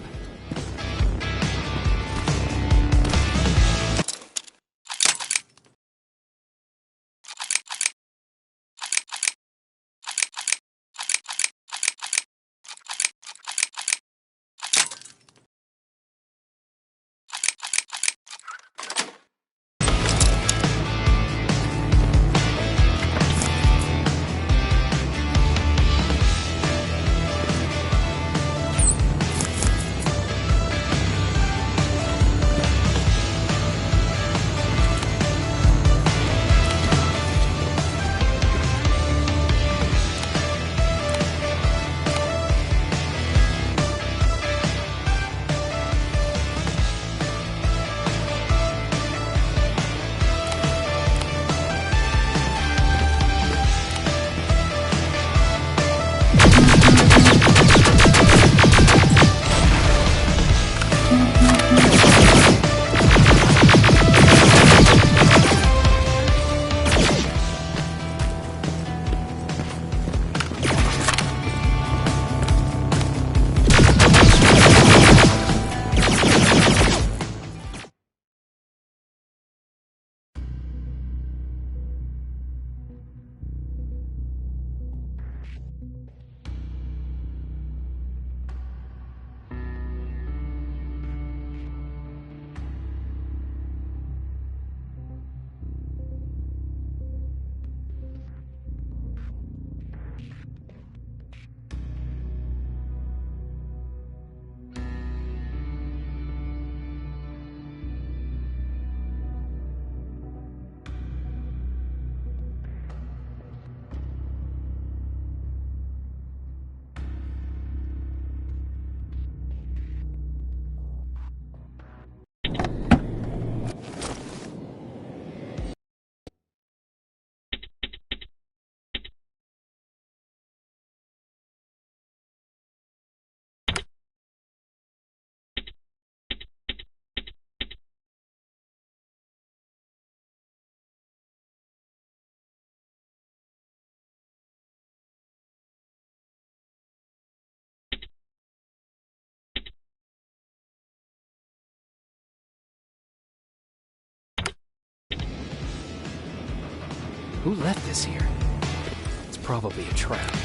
Who left this here? It's probably a trap.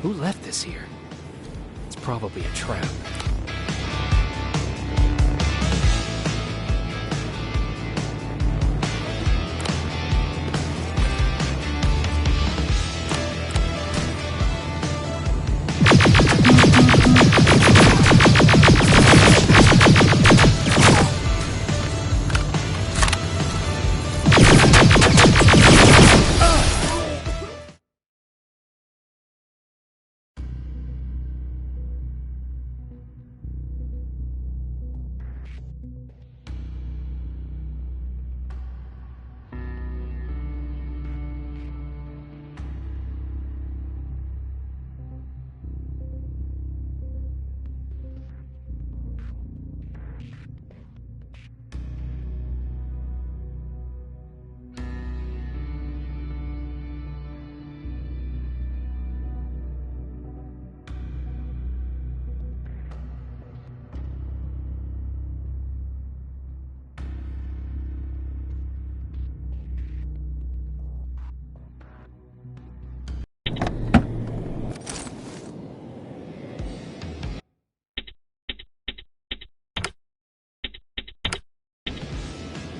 Who left this here? It's probably a trap.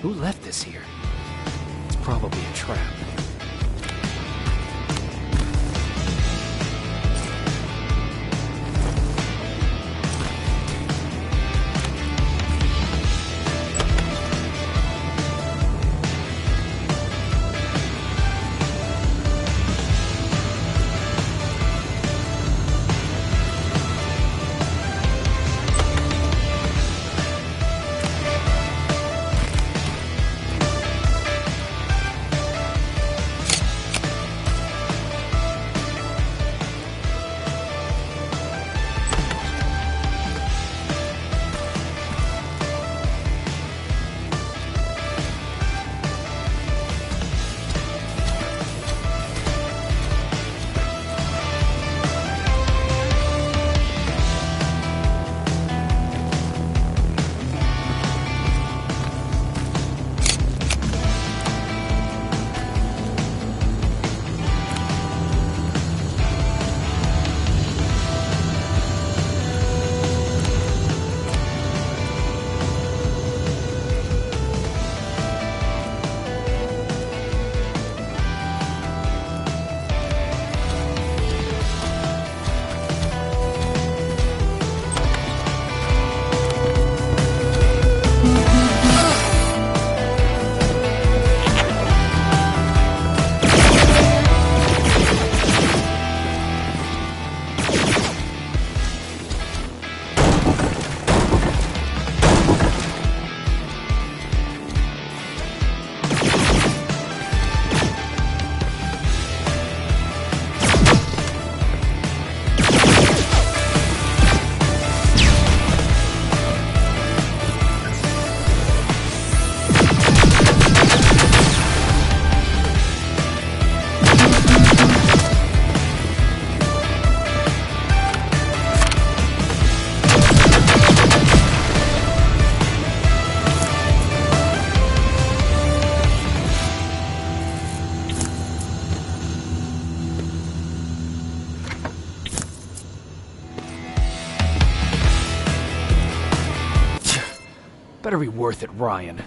Who left this here? It's probably a trap. Better be worth it, Ryan.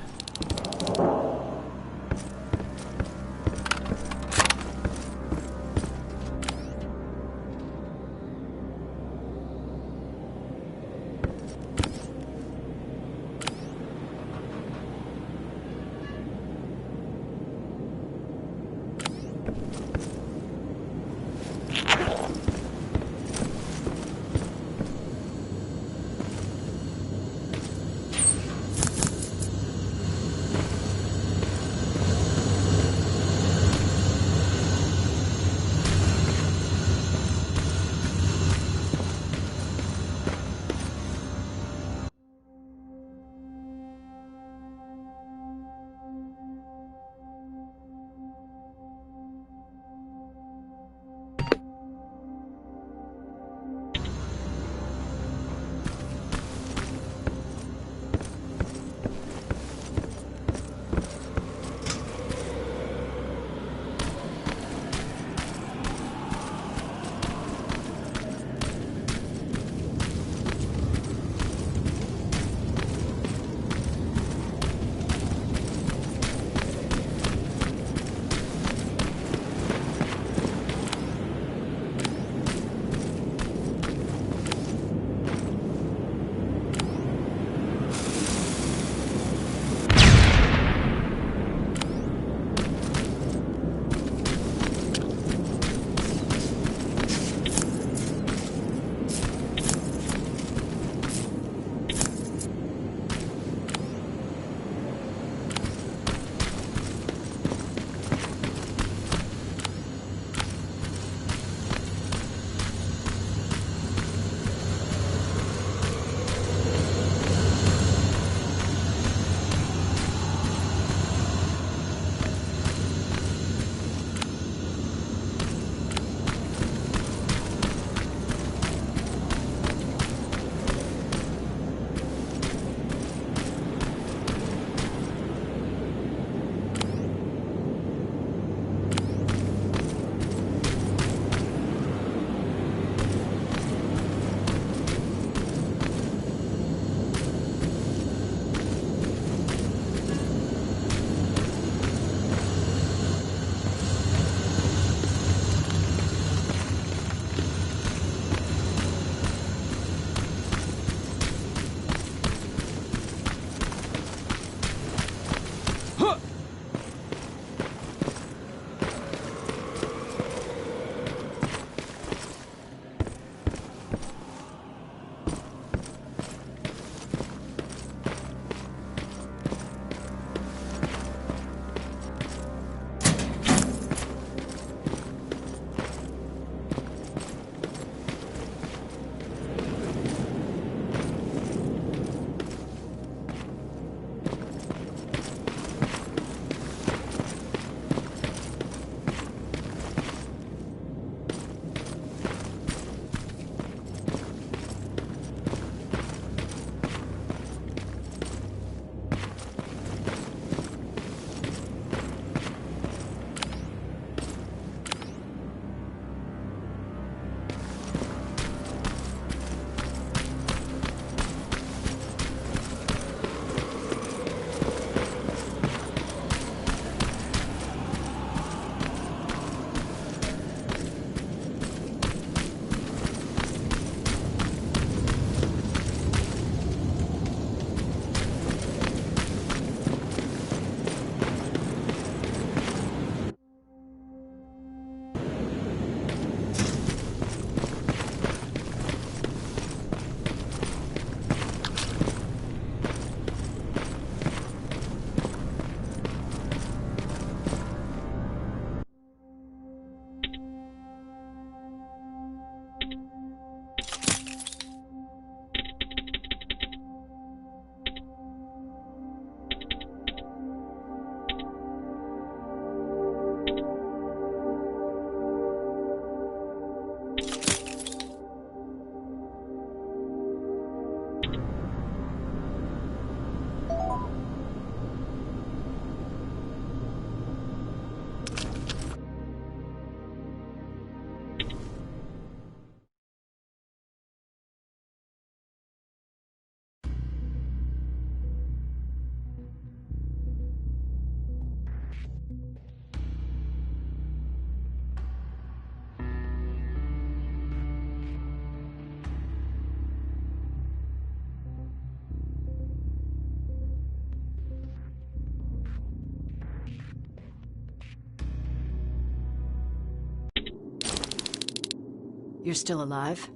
You're still alive?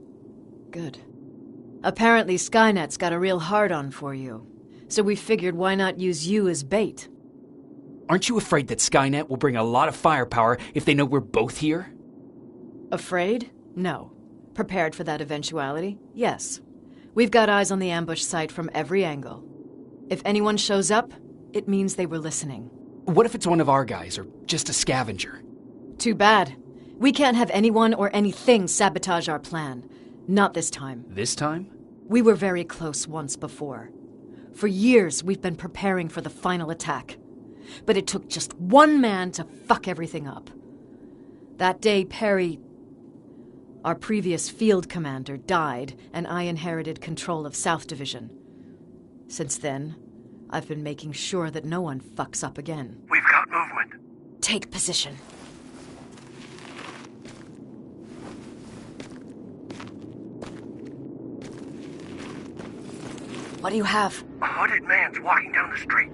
Good. Apparently Skynet's got a real hard-on for you, so we figured why not use you as bait? Aren't you afraid that Skynet will bring a lot of firepower if they know we're both here? Afraid? No. Prepared for that eventuality? Yes. We've got eyes on the ambush site from every angle. If anyone shows up, it means they were listening. What if it's one of our guys, or just a scavenger? Too bad. We can't have anyone or anything sabotage our plan. Not this time. This time? We were very close once before. For years, we've been preparing for the final attack. But it took just one man to fuck everything up. That day, Perry, our previous field commander, died, and I inherited control of South Division. Since then, I've been making sure that no one fucks up again. We've got movement. Take position. What do you have? A hooded man's walking down the street.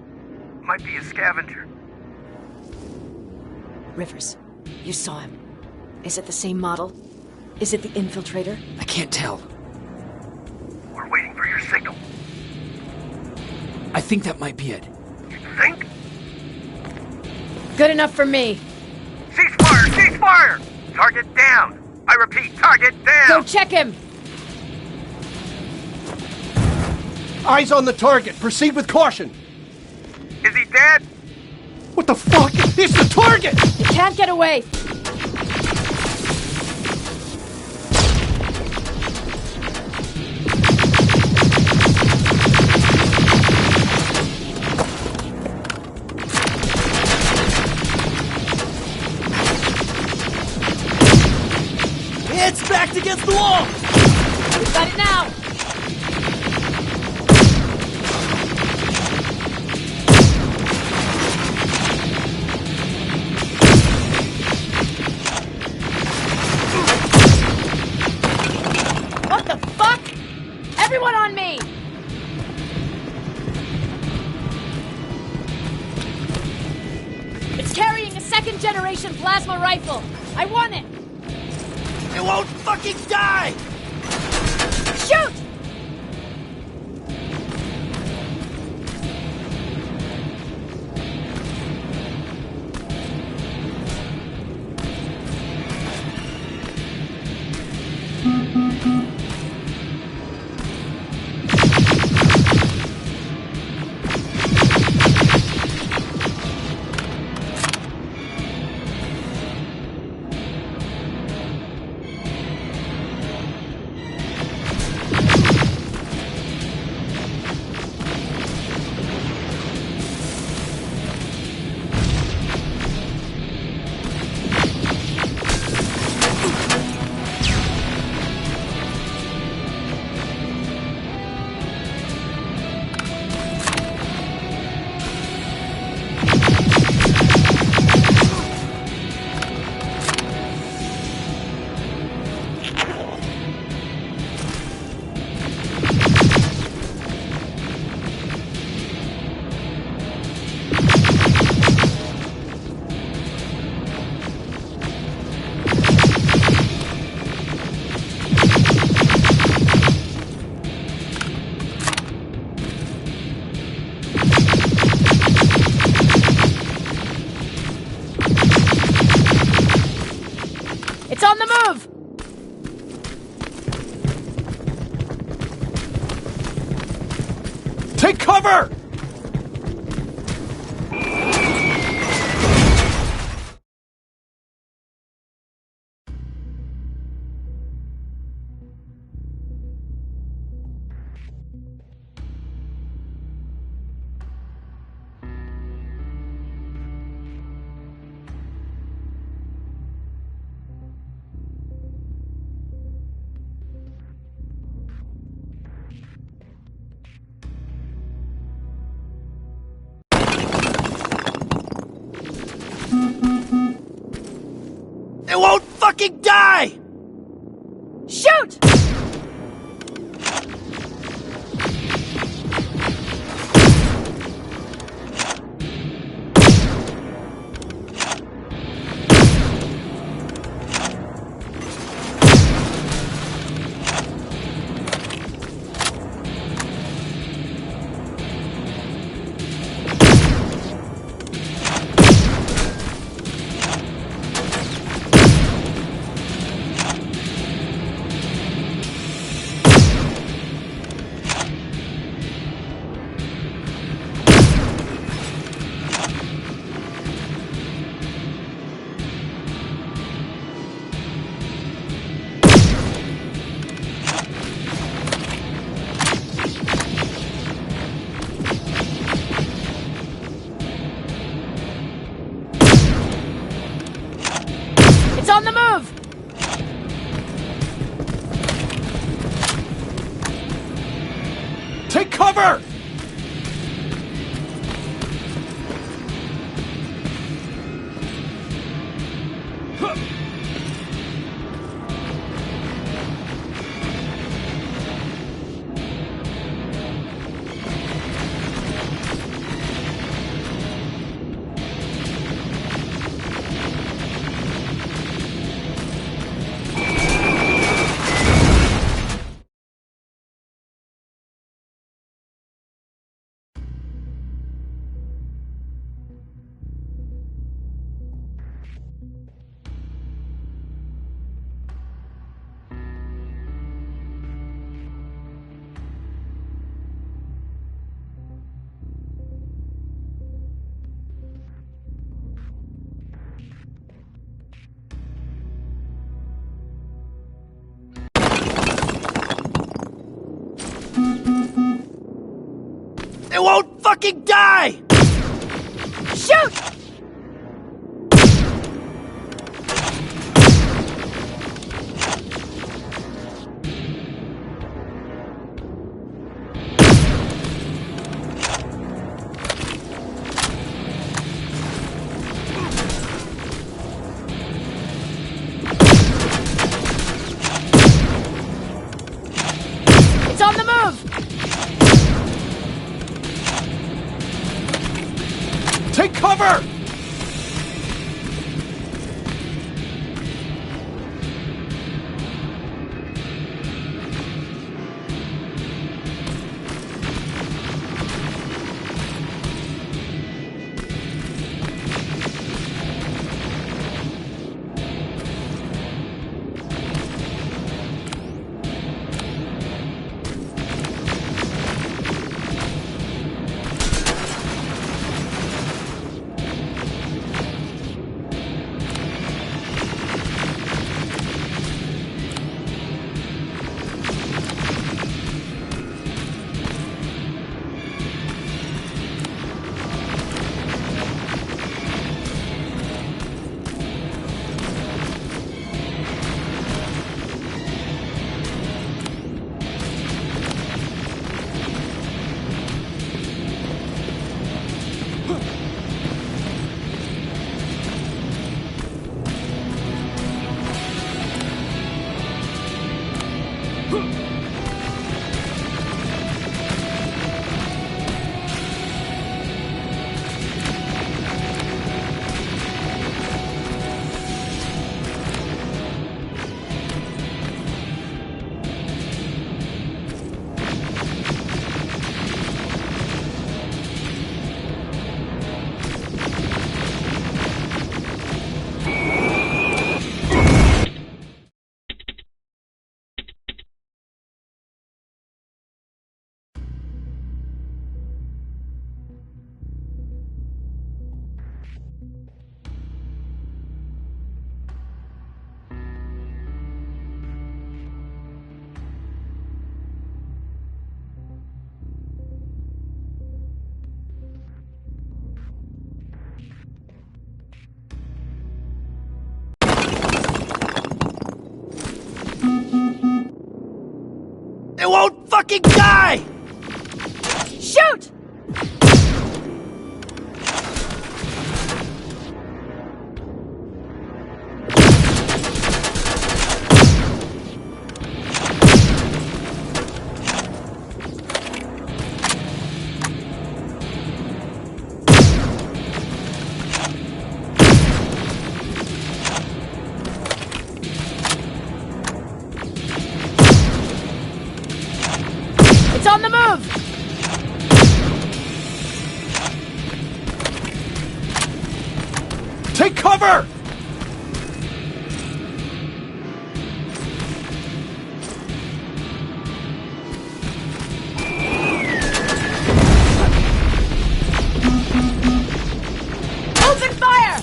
Might be a scavenger. Rivers, you saw him. Is it the same model? Is it the infiltrator? I can't tell. We're waiting for your signal. I think that might be it. You think? Good enough for me. Cease fire! Cease fire! Target down! I repeat, target down! Go check him! Eyes on the target. Proceed with caution. Is he dead? What the fuck? It's the target! You can't get away! It's backed against the wall! We've got it now! What the fuck? Everyone on me! It's carrying a second-generation plasma rifle. I want it! It won't fucking die! Shoot! It's on the move! Take cover! It won't fucking die! Shoot! cover! It won't fucking die! Shoot! It's on the move! Take cover! It won't fucking die! Shoot! It's on the move! Take cover! Open fire!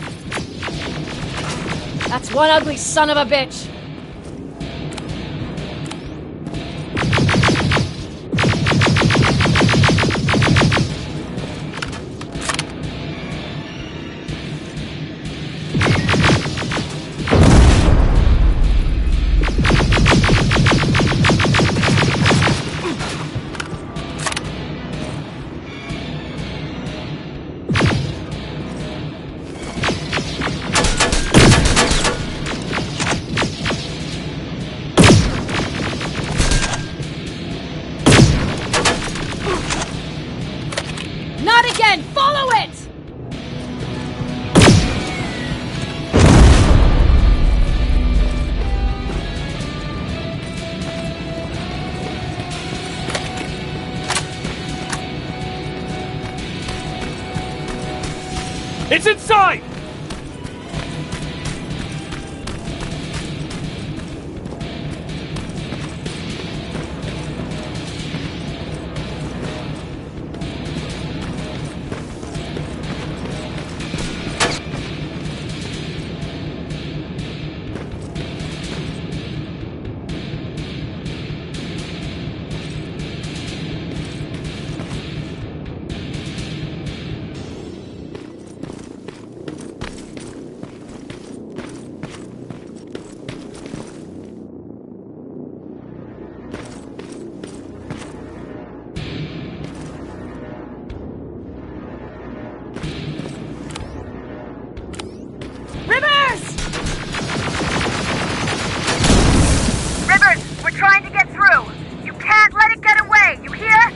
That's one ugly son of a bitch! Follow it! It's inside! Rivers, we're trying to get through. You can't let it get away, you hear?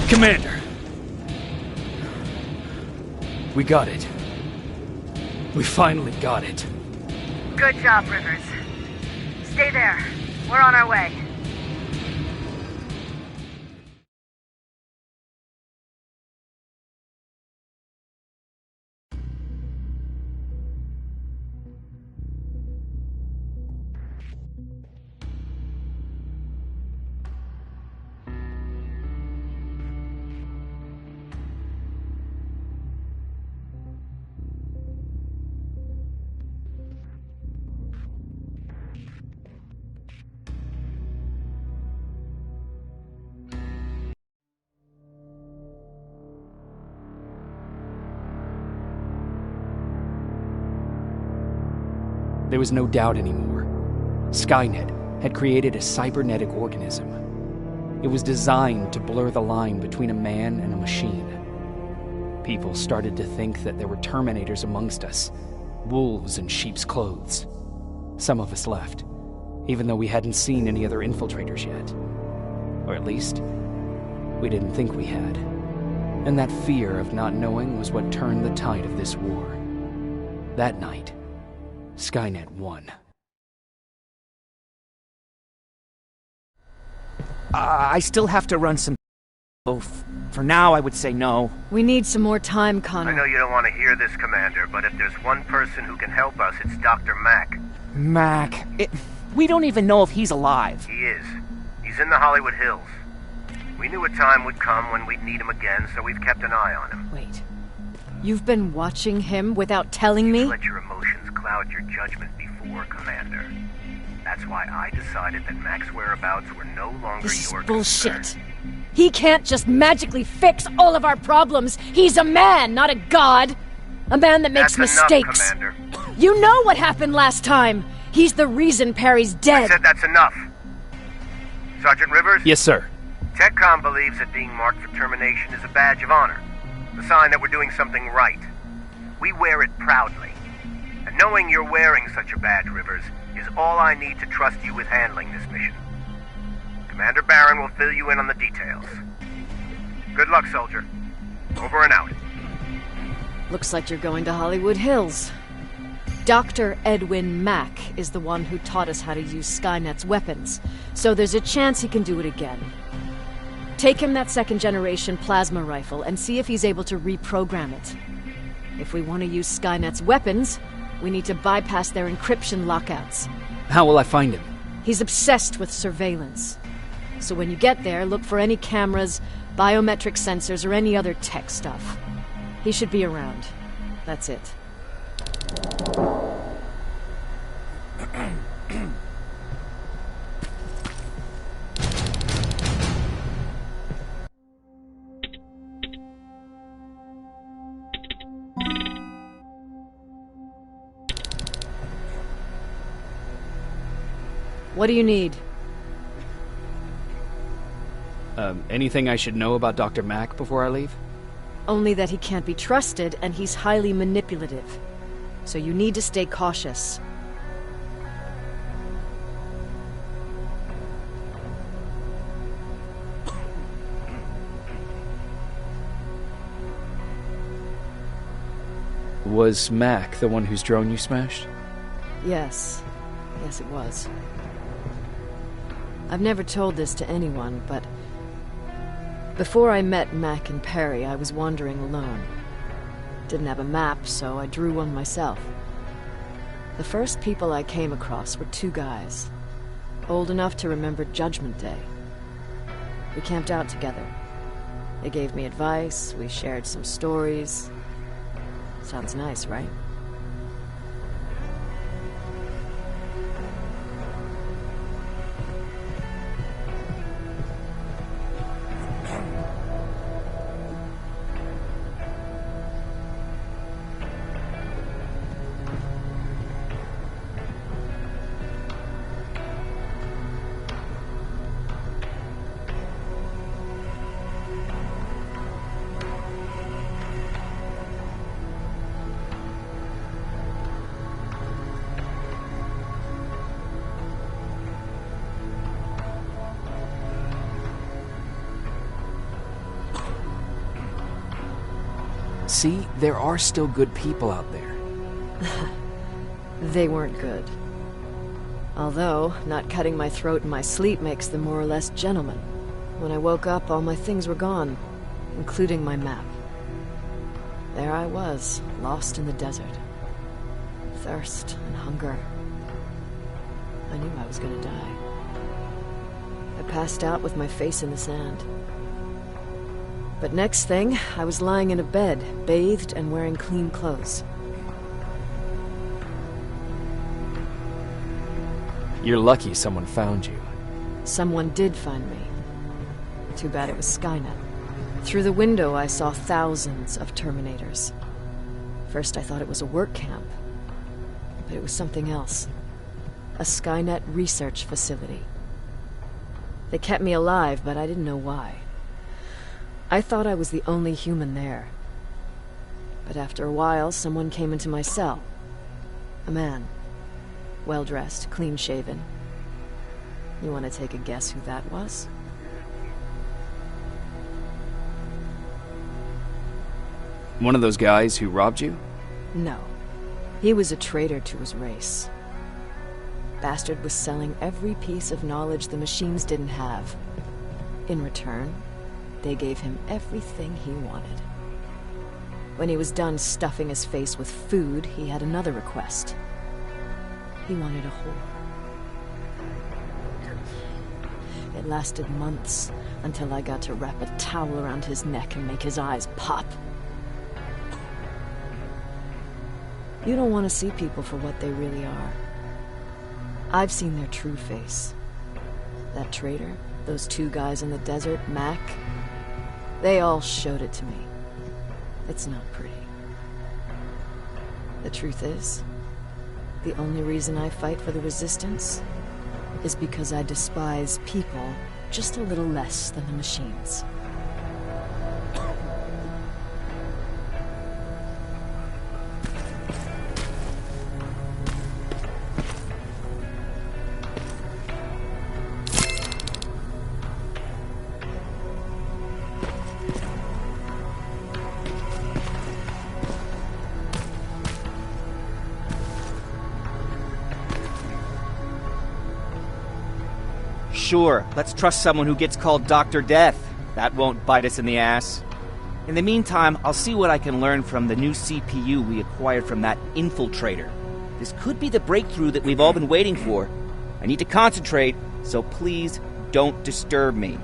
Commander! We got it. We finally got it. Good job, Rivers. Stay there. We're on our way. There was no doubt anymore. Skynet had created a cybernetic organism. It was designed to blur the line between a man and a machine. People started to think that there were Terminators amongst us, wolves in sheep's clothes. Some of us left, even though we hadn't seen any other infiltrators yet. Or at least, we didn't think we had. And that fear of not knowing was what turned the tide of this war. That night, Skynet won. I still have to run some... For now, I would say no. We need some more time, Connor. I know you don't want to hear this, Commander, but if there's one person who can help us, it's Dr. Mack. Mac. We don't even know if he's alive. He is. He's in the Hollywood Hills. We knew a time would come when we'd need him again, so we've kept an eye on him. Wait. You've been watching him without telling me? You've let your emotions cloud your judgment before, Commander. That's why I decided that Mack's whereabouts were no longer This your is bullshit. concern. He can't just magically fix all of our problems. He's a man, not a god. A man that makes That's mistakes. enough, Commander. You know what happened last time. He's the reason Perry's dead. I said that's enough. Sergeant Rivers? Yes, sir. TechCom believes that being marked for termination is a badge of honor. A sign that we're doing something right. We wear it proudly. And knowing you're wearing such a badge, Rivers, is all I need to trust you with handling this mission. Commander Barron will fill you in on the details. Good luck, soldier. Over and out. Looks like you're going to Hollywood Hills. Dr. Edwin Mack is the one who taught us how to use Skynet's weapons, so there's a chance he can do it again. Take him that second-generation plasma rifle and see if he's able to reprogram it. If we want to use Skynet's weapons, we need to bypass their encryption lockouts. How will I find him? He's obsessed with surveillance. So when you get there, look for any cameras, biometric sensors, or any other tech stuff. He should be around. That's it. What do you need? Anything I should know about Dr. Mack before I leave? Only that he can't be trusted, and he's highly manipulative. So you need to stay cautious. Was Mack the one whose drone you smashed? Yes. Yes, it was. I've never told this to anyone, but before I met Mack and Perry, I was wandering alone. Didn't have a map, so I drew one myself. The first people I came across were two guys, old enough to remember Judgment Day. We camped out together. They gave me advice, we shared some stories. Sounds nice, right? See, there are still good people out there. They weren't good. Although, not cutting my throat in my sleep makes them more or less gentlemen. When I woke up, all my things were gone, including my map. There I was, lost in the desert. Thirst and hunger. I knew I was gonna die. I passed out with my face in the sand. But next thing, I was lying in a bed, bathed and wearing clean clothes. You're lucky someone found you. Someone did find me. Too bad it was Skynet. Through the window, I saw thousands of Terminators. First, I thought it was a work camp. But it was something else. A Skynet research facility. They kept me alive, but I didn't know why. I thought I was the only human there. But after a while, someone came into my cell. A man. Well-dressed, clean-shaven. You want to take a guess who that was? One of those guys who robbed you? No. He was a traitor to his race. Bastard was selling every piece of knowledge the machines didn't have. In return, they gave him everything he wanted. When he was done stuffing his face with food, he had another request. He wanted a whore. It lasted months, until I got to wrap a towel around his neck and make his eyes pop. You don't want to see people for what they really are. I've seen their true face. That traitor, those two guys in the desert, Mac, they all showed it to me. It's not pretty. The truth is, the only reason I fight for the Resistance is because I despise people just a little less than the machines. Sure, let's trust someone who gets called Dr. Death. That won't bite us in the ass. In the meantime, I'll see what I can learn from the new CPU we acquired from that infiltrator. This could be the breakthrough that we've all been waiting for. I need to concentrate, so please don't disturb me.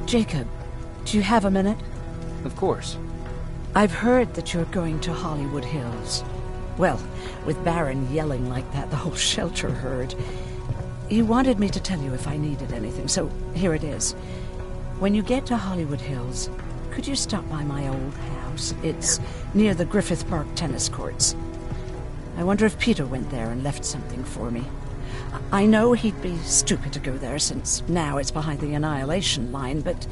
Jacob, do you have a minute? Of course. I've heard that you're going to Hollywood Hills. Well, with Baron yelling like that, the whole shelter heard. He wanted me to tell you if I needed anything, so here it is. When you get to Hollywood Hills, could you stop by my old house? It's near the Griffith Park tennis courts. I wonder if Peter went there and left something for me. I know he'd be stupid to go there, since now it's behind the Annihilation line, but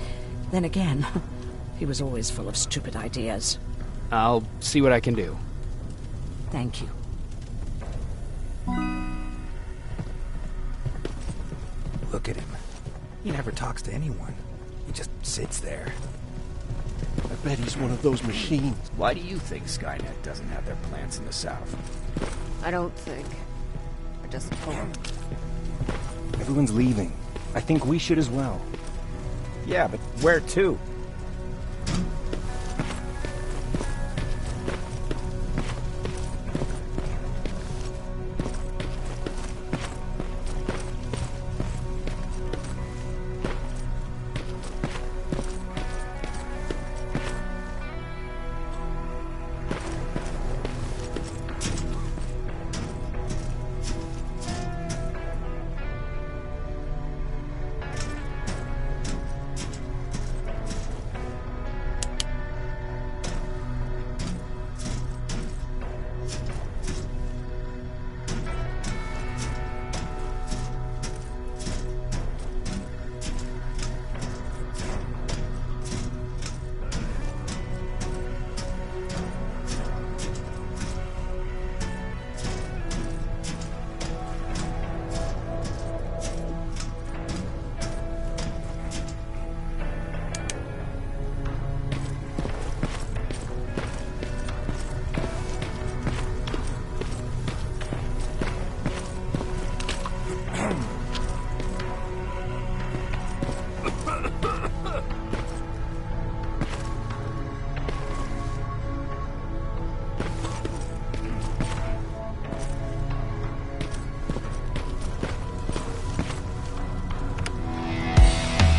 then again... he was always full of stupid ideas. I'll see what I can do. Thank you. Look at him. He never talks to anyone. He just sits there. I bet he's one of those machines. Why do you think Skynet doesn't have their plants in the South? I don't think. I just hope. Everyone's leaving. I think we should as well. Yeah, but where to?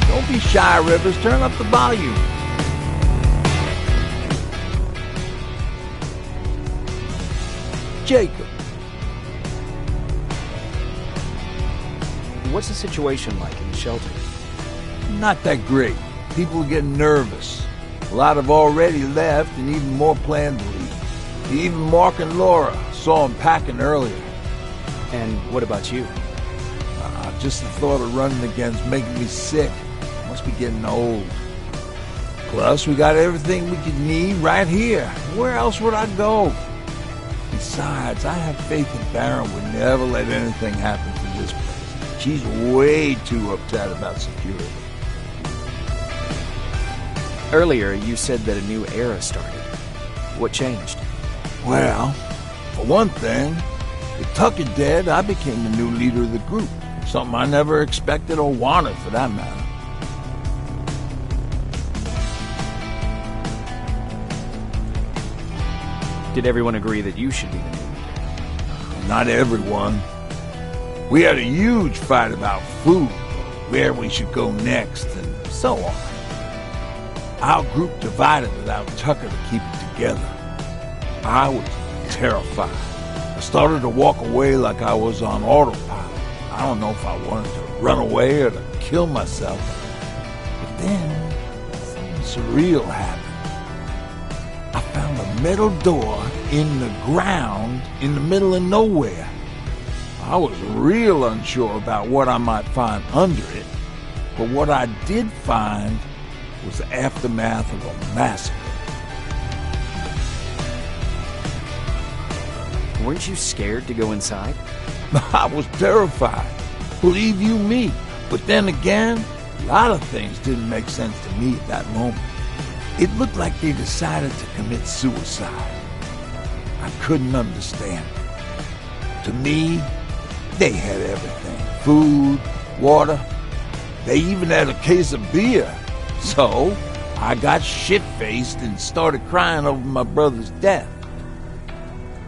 Don't be shy, Rivers. Turn up the volume. Jacob. What's the situation like in the shelter? Not that great. People are getting nervous. A lot have already left, and even more plan to leave. Even Mark and Laura saw him packing earlier. And what about you? Just the thought of running again's making me sick. Must be getting old. Plus, we got everything we could need right here. Where else would I go? Besides, I have faith that Baron would never let anything happen to this place. She's way too upset about security. Earlier, you said that a new era started. What changed? Well, for one thing, with Tucker dead, I became the new leader of the group. Something I never expected or wanted, for that matter. Did everyone agree that you should be the new leader? Not everyone. We had a huge fight about food, where we should go next, and so on. Our group divided without Tucker to keep it together. I was terrified. I started to walk away like I was on autopilot. I don't know if I wanted to run away or to kill myself. But then, something surreal happened. I found a metal door in the ground in the middle of nowhere. I was real unsure about what I might find under it, but what I did find was the aftermath of a massacre. Weren't you scared to go inside? I was terrified. Believe you me. But then again, a lot of things didn't make sense to me at that moment. It looked like they decided to commit suicide. I couldn't understand it. To me, they had everything. Food, water. They even had a case of beer. So, I got shit-faced and started crying over my brother's death.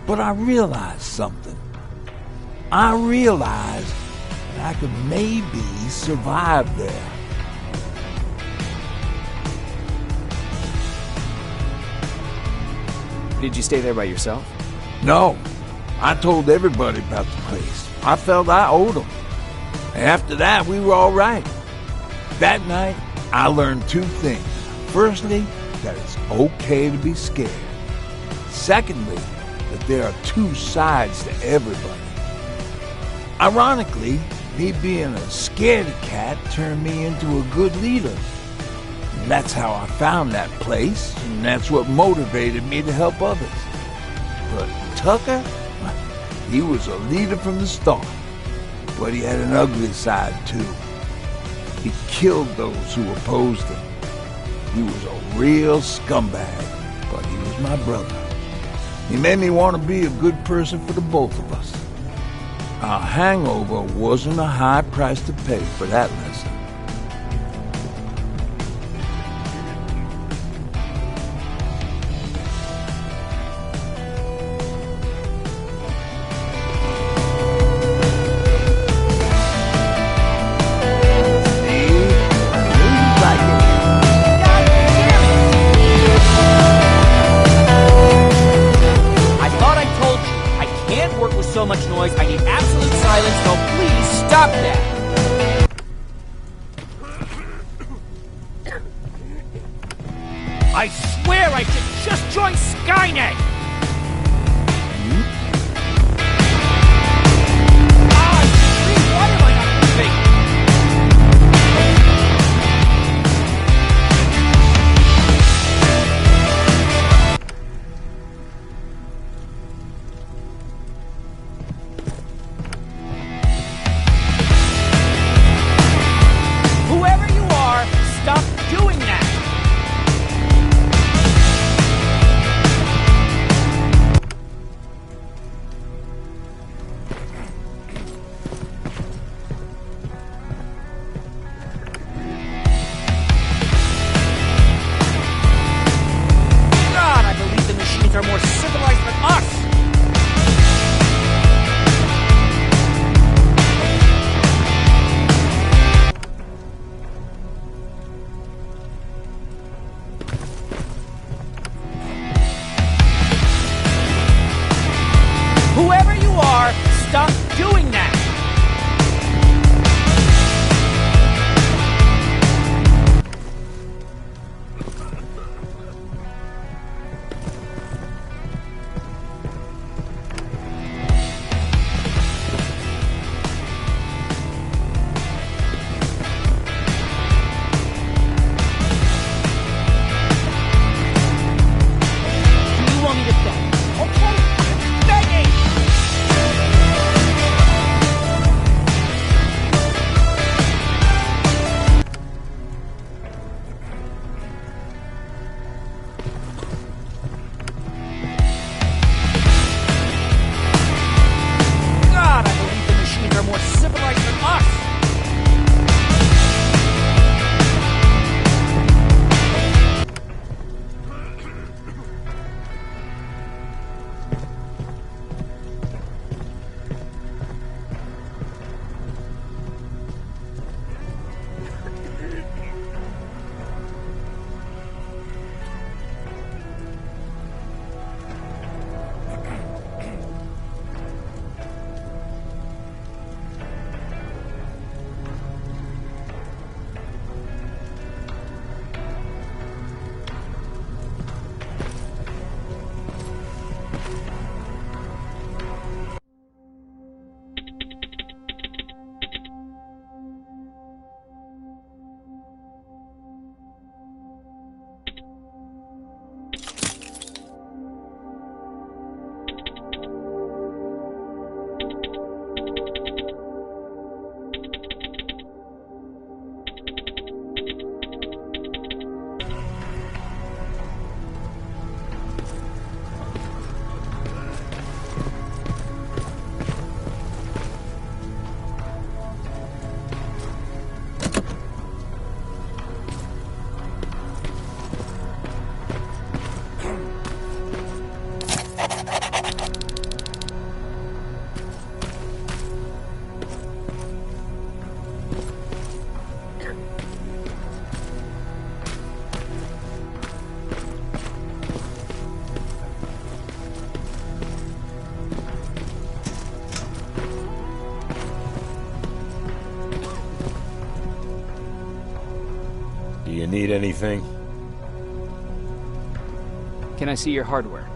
But I realized something. I realized that I could maybe survive there. Did you stay there by yourself? No. I told everybody about the place. I felt I owed them. After that, we were all right. That night, I learned two things. Firstly, that it's okay to be scared. Secondly, that there are two sides to everybody. Ironically, me being a scaredy cat turned me into a good leader. And that's how I found that place, and that's what motivated me to help others. But Tucker, he was a leader from the start, but he had an ugly side too. He killed those who opposed him. He was a real scumbag, but he was my brother. He made me want to be a good person for the both of us. Our hangover wasn't a high price to pay for that lesson. So much noise, I need absolute silence, so please stop that! I swear I should just join Skynet! Why am I not moving? Do you need anything? Can I see your hardware?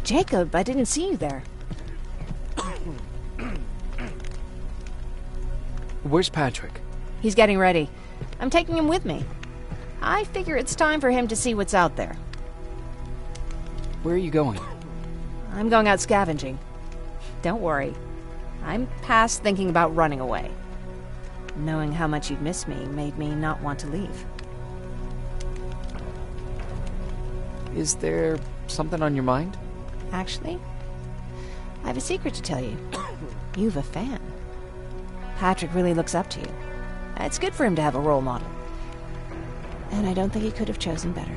Jacob, I didn't see you there. Where's Patrick? He's getting ready. I'm taking him with me. I figure it's time for him to see what's out there. Where are you going? I'm going out scavenging. Don't worry. I'm past thinking about running away. Knowing how much you'd miss me made me not want to leave. Is there something on your mind? Actually, I have a secret to tell you. You've a fan. Patrick really looks up to you. It's good for him to have a role model. And I don't think he could have chosen better.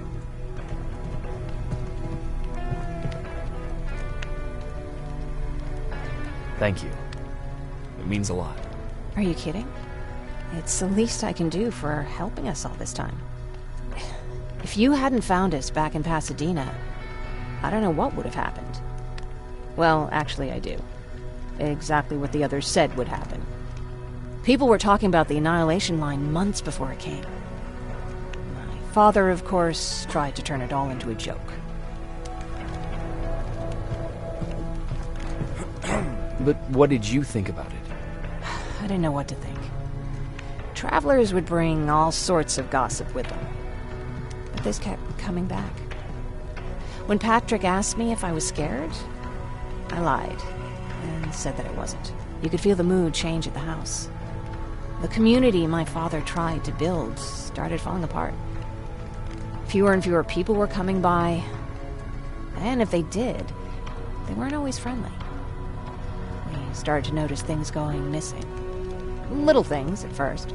Thank you. It means a lot. Are you kidding? It's the least I can do for helping us all this time. If you hadn't found us back in Pasadena, I don't know what would have happened. Well, actually I do. Exactly what the others said would happen. People were talking about the Annihilation Line months before it came. My father, of course, tried to turn it all into a joke. But what did you think about it? I didn't know what to think. Travelers would bring all sorts of gossip with them. But this kept coming back. When Patrick asked me if I was scared, I lied and said that I wasn't. You could feel the mood change at the house. The community my father tried to build started falling apart. Fewer and fewer people were coming by, and if they did, they weren't always friendly. We started to notice things going missing. Little things at first.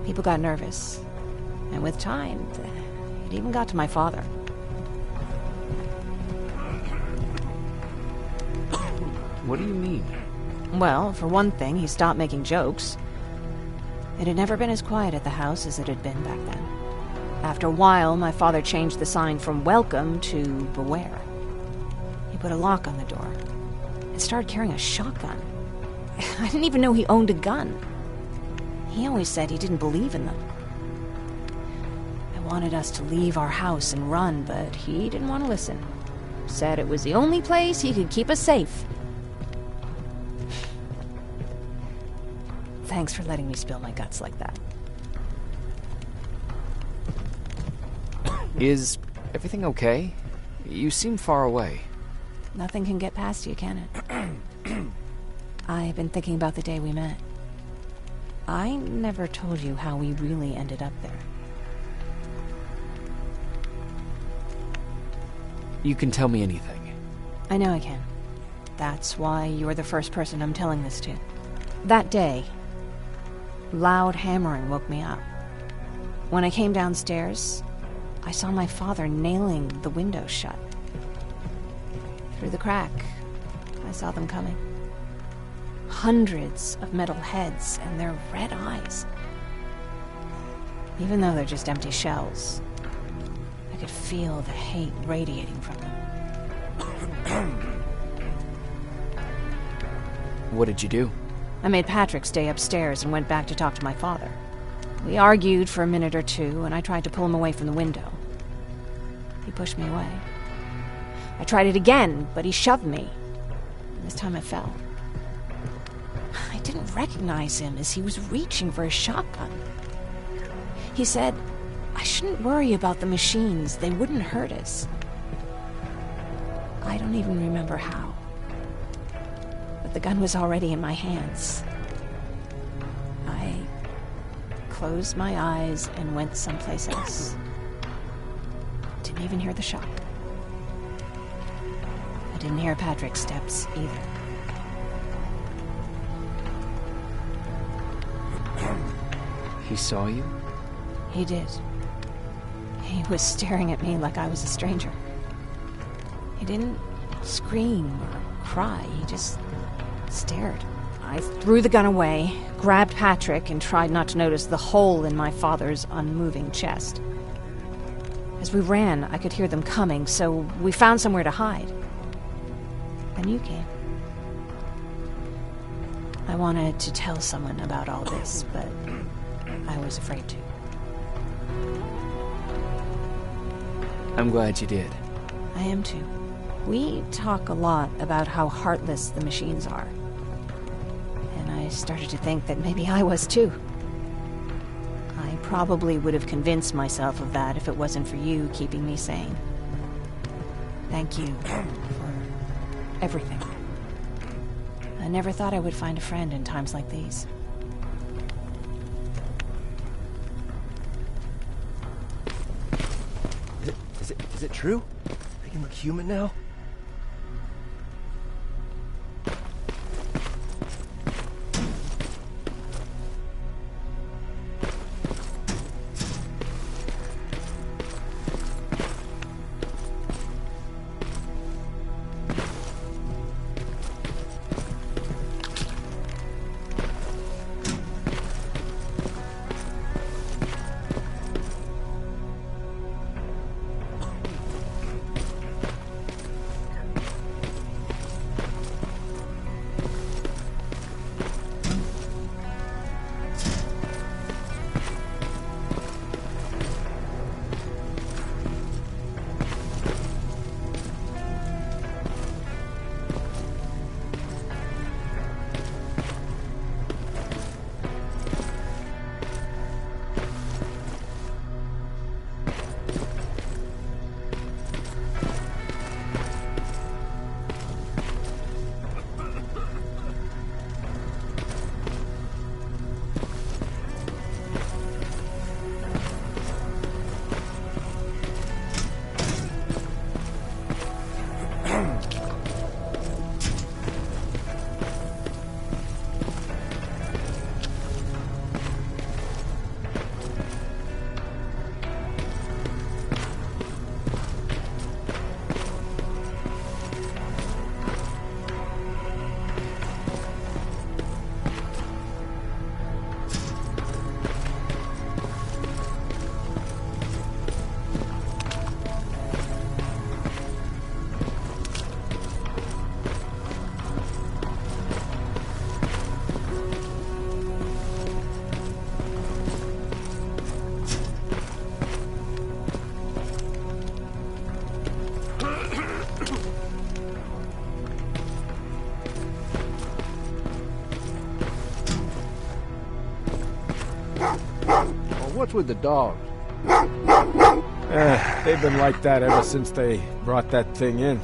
People got nervous, and with time, it even got to my father. What do you mean? Well, for one thing, he stopped making jokes. It had never been as quiet at the house as it had been back then. After a while, my father changed the sign from welcome to beware. He put a lock on the door and started carrying a shotgun. I didn't even know he owned a gun. He always said he didn't believe in them. I wanted us to leave our house and run, but he didn't want to listen. Said it was the only place he could keep us safe. Thanks for letting me spill my guts like that. Is everything okay? You seem far away. Nothing can get past you, can it? I've been thinking about the day we met. I never told you how we really ended up there. You can tell me anything. I know I can. That's why you're the first person I'm telling this to. That day, loud hammering woke me up. When I came downstairs, I saw my father nailing the window shut. Through the crack, I saw them coming. Hundreds of metal heads and their red eyes. Even though they're just empty shells, I could feel the hate radiating from them. What did you do? I made Patrick stay upstairs and went back to talk to my father. We argued for a minute or two, and I tried to pull him away from the window. He pushed me away. I tried it again, but he shoved me. And this time I fell. I didn't recognize him as he was reaching for his shotgun. He said, I shouldn't worry about the machines. They wouldn't hurt us. I don't even remember how. But the gun was already in my hands. I closed my eyes and went someplace else. Didn't even hear the shot. I didn't hear Patrick's steps either. He saw you? He did. He was staring at me like I was a stranger. He didn't scream or cry, he just stared. I threw the gun away, grabbed Patrick, and tried not to notice the hole in my father's unmoving chest. As we ran, I could hear them coming, so we found somewhere to hide. Then you came. I wanted to tell someone about all this, but I was afraid to. I'm glad you did. I am too. We talk a lot about how heartless the machines are. And I started to think that maybe I was too. I probably would have convinced myself of that if it wasn't for you keeping me sane. Thank you for everything. I never thought I would find a friend in times like these. Is it true? I can look human now? What's with the dogs? They've been like that ever since they brought that thing in.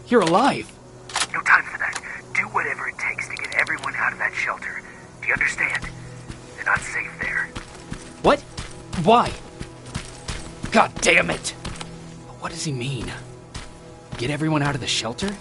You're alive! No time for that. Do whatever it takes to get everyone out of that shelter. Do you understand? They're not safe there. What? Why? God damn it! What does he mean? Get everyone out of the shelter?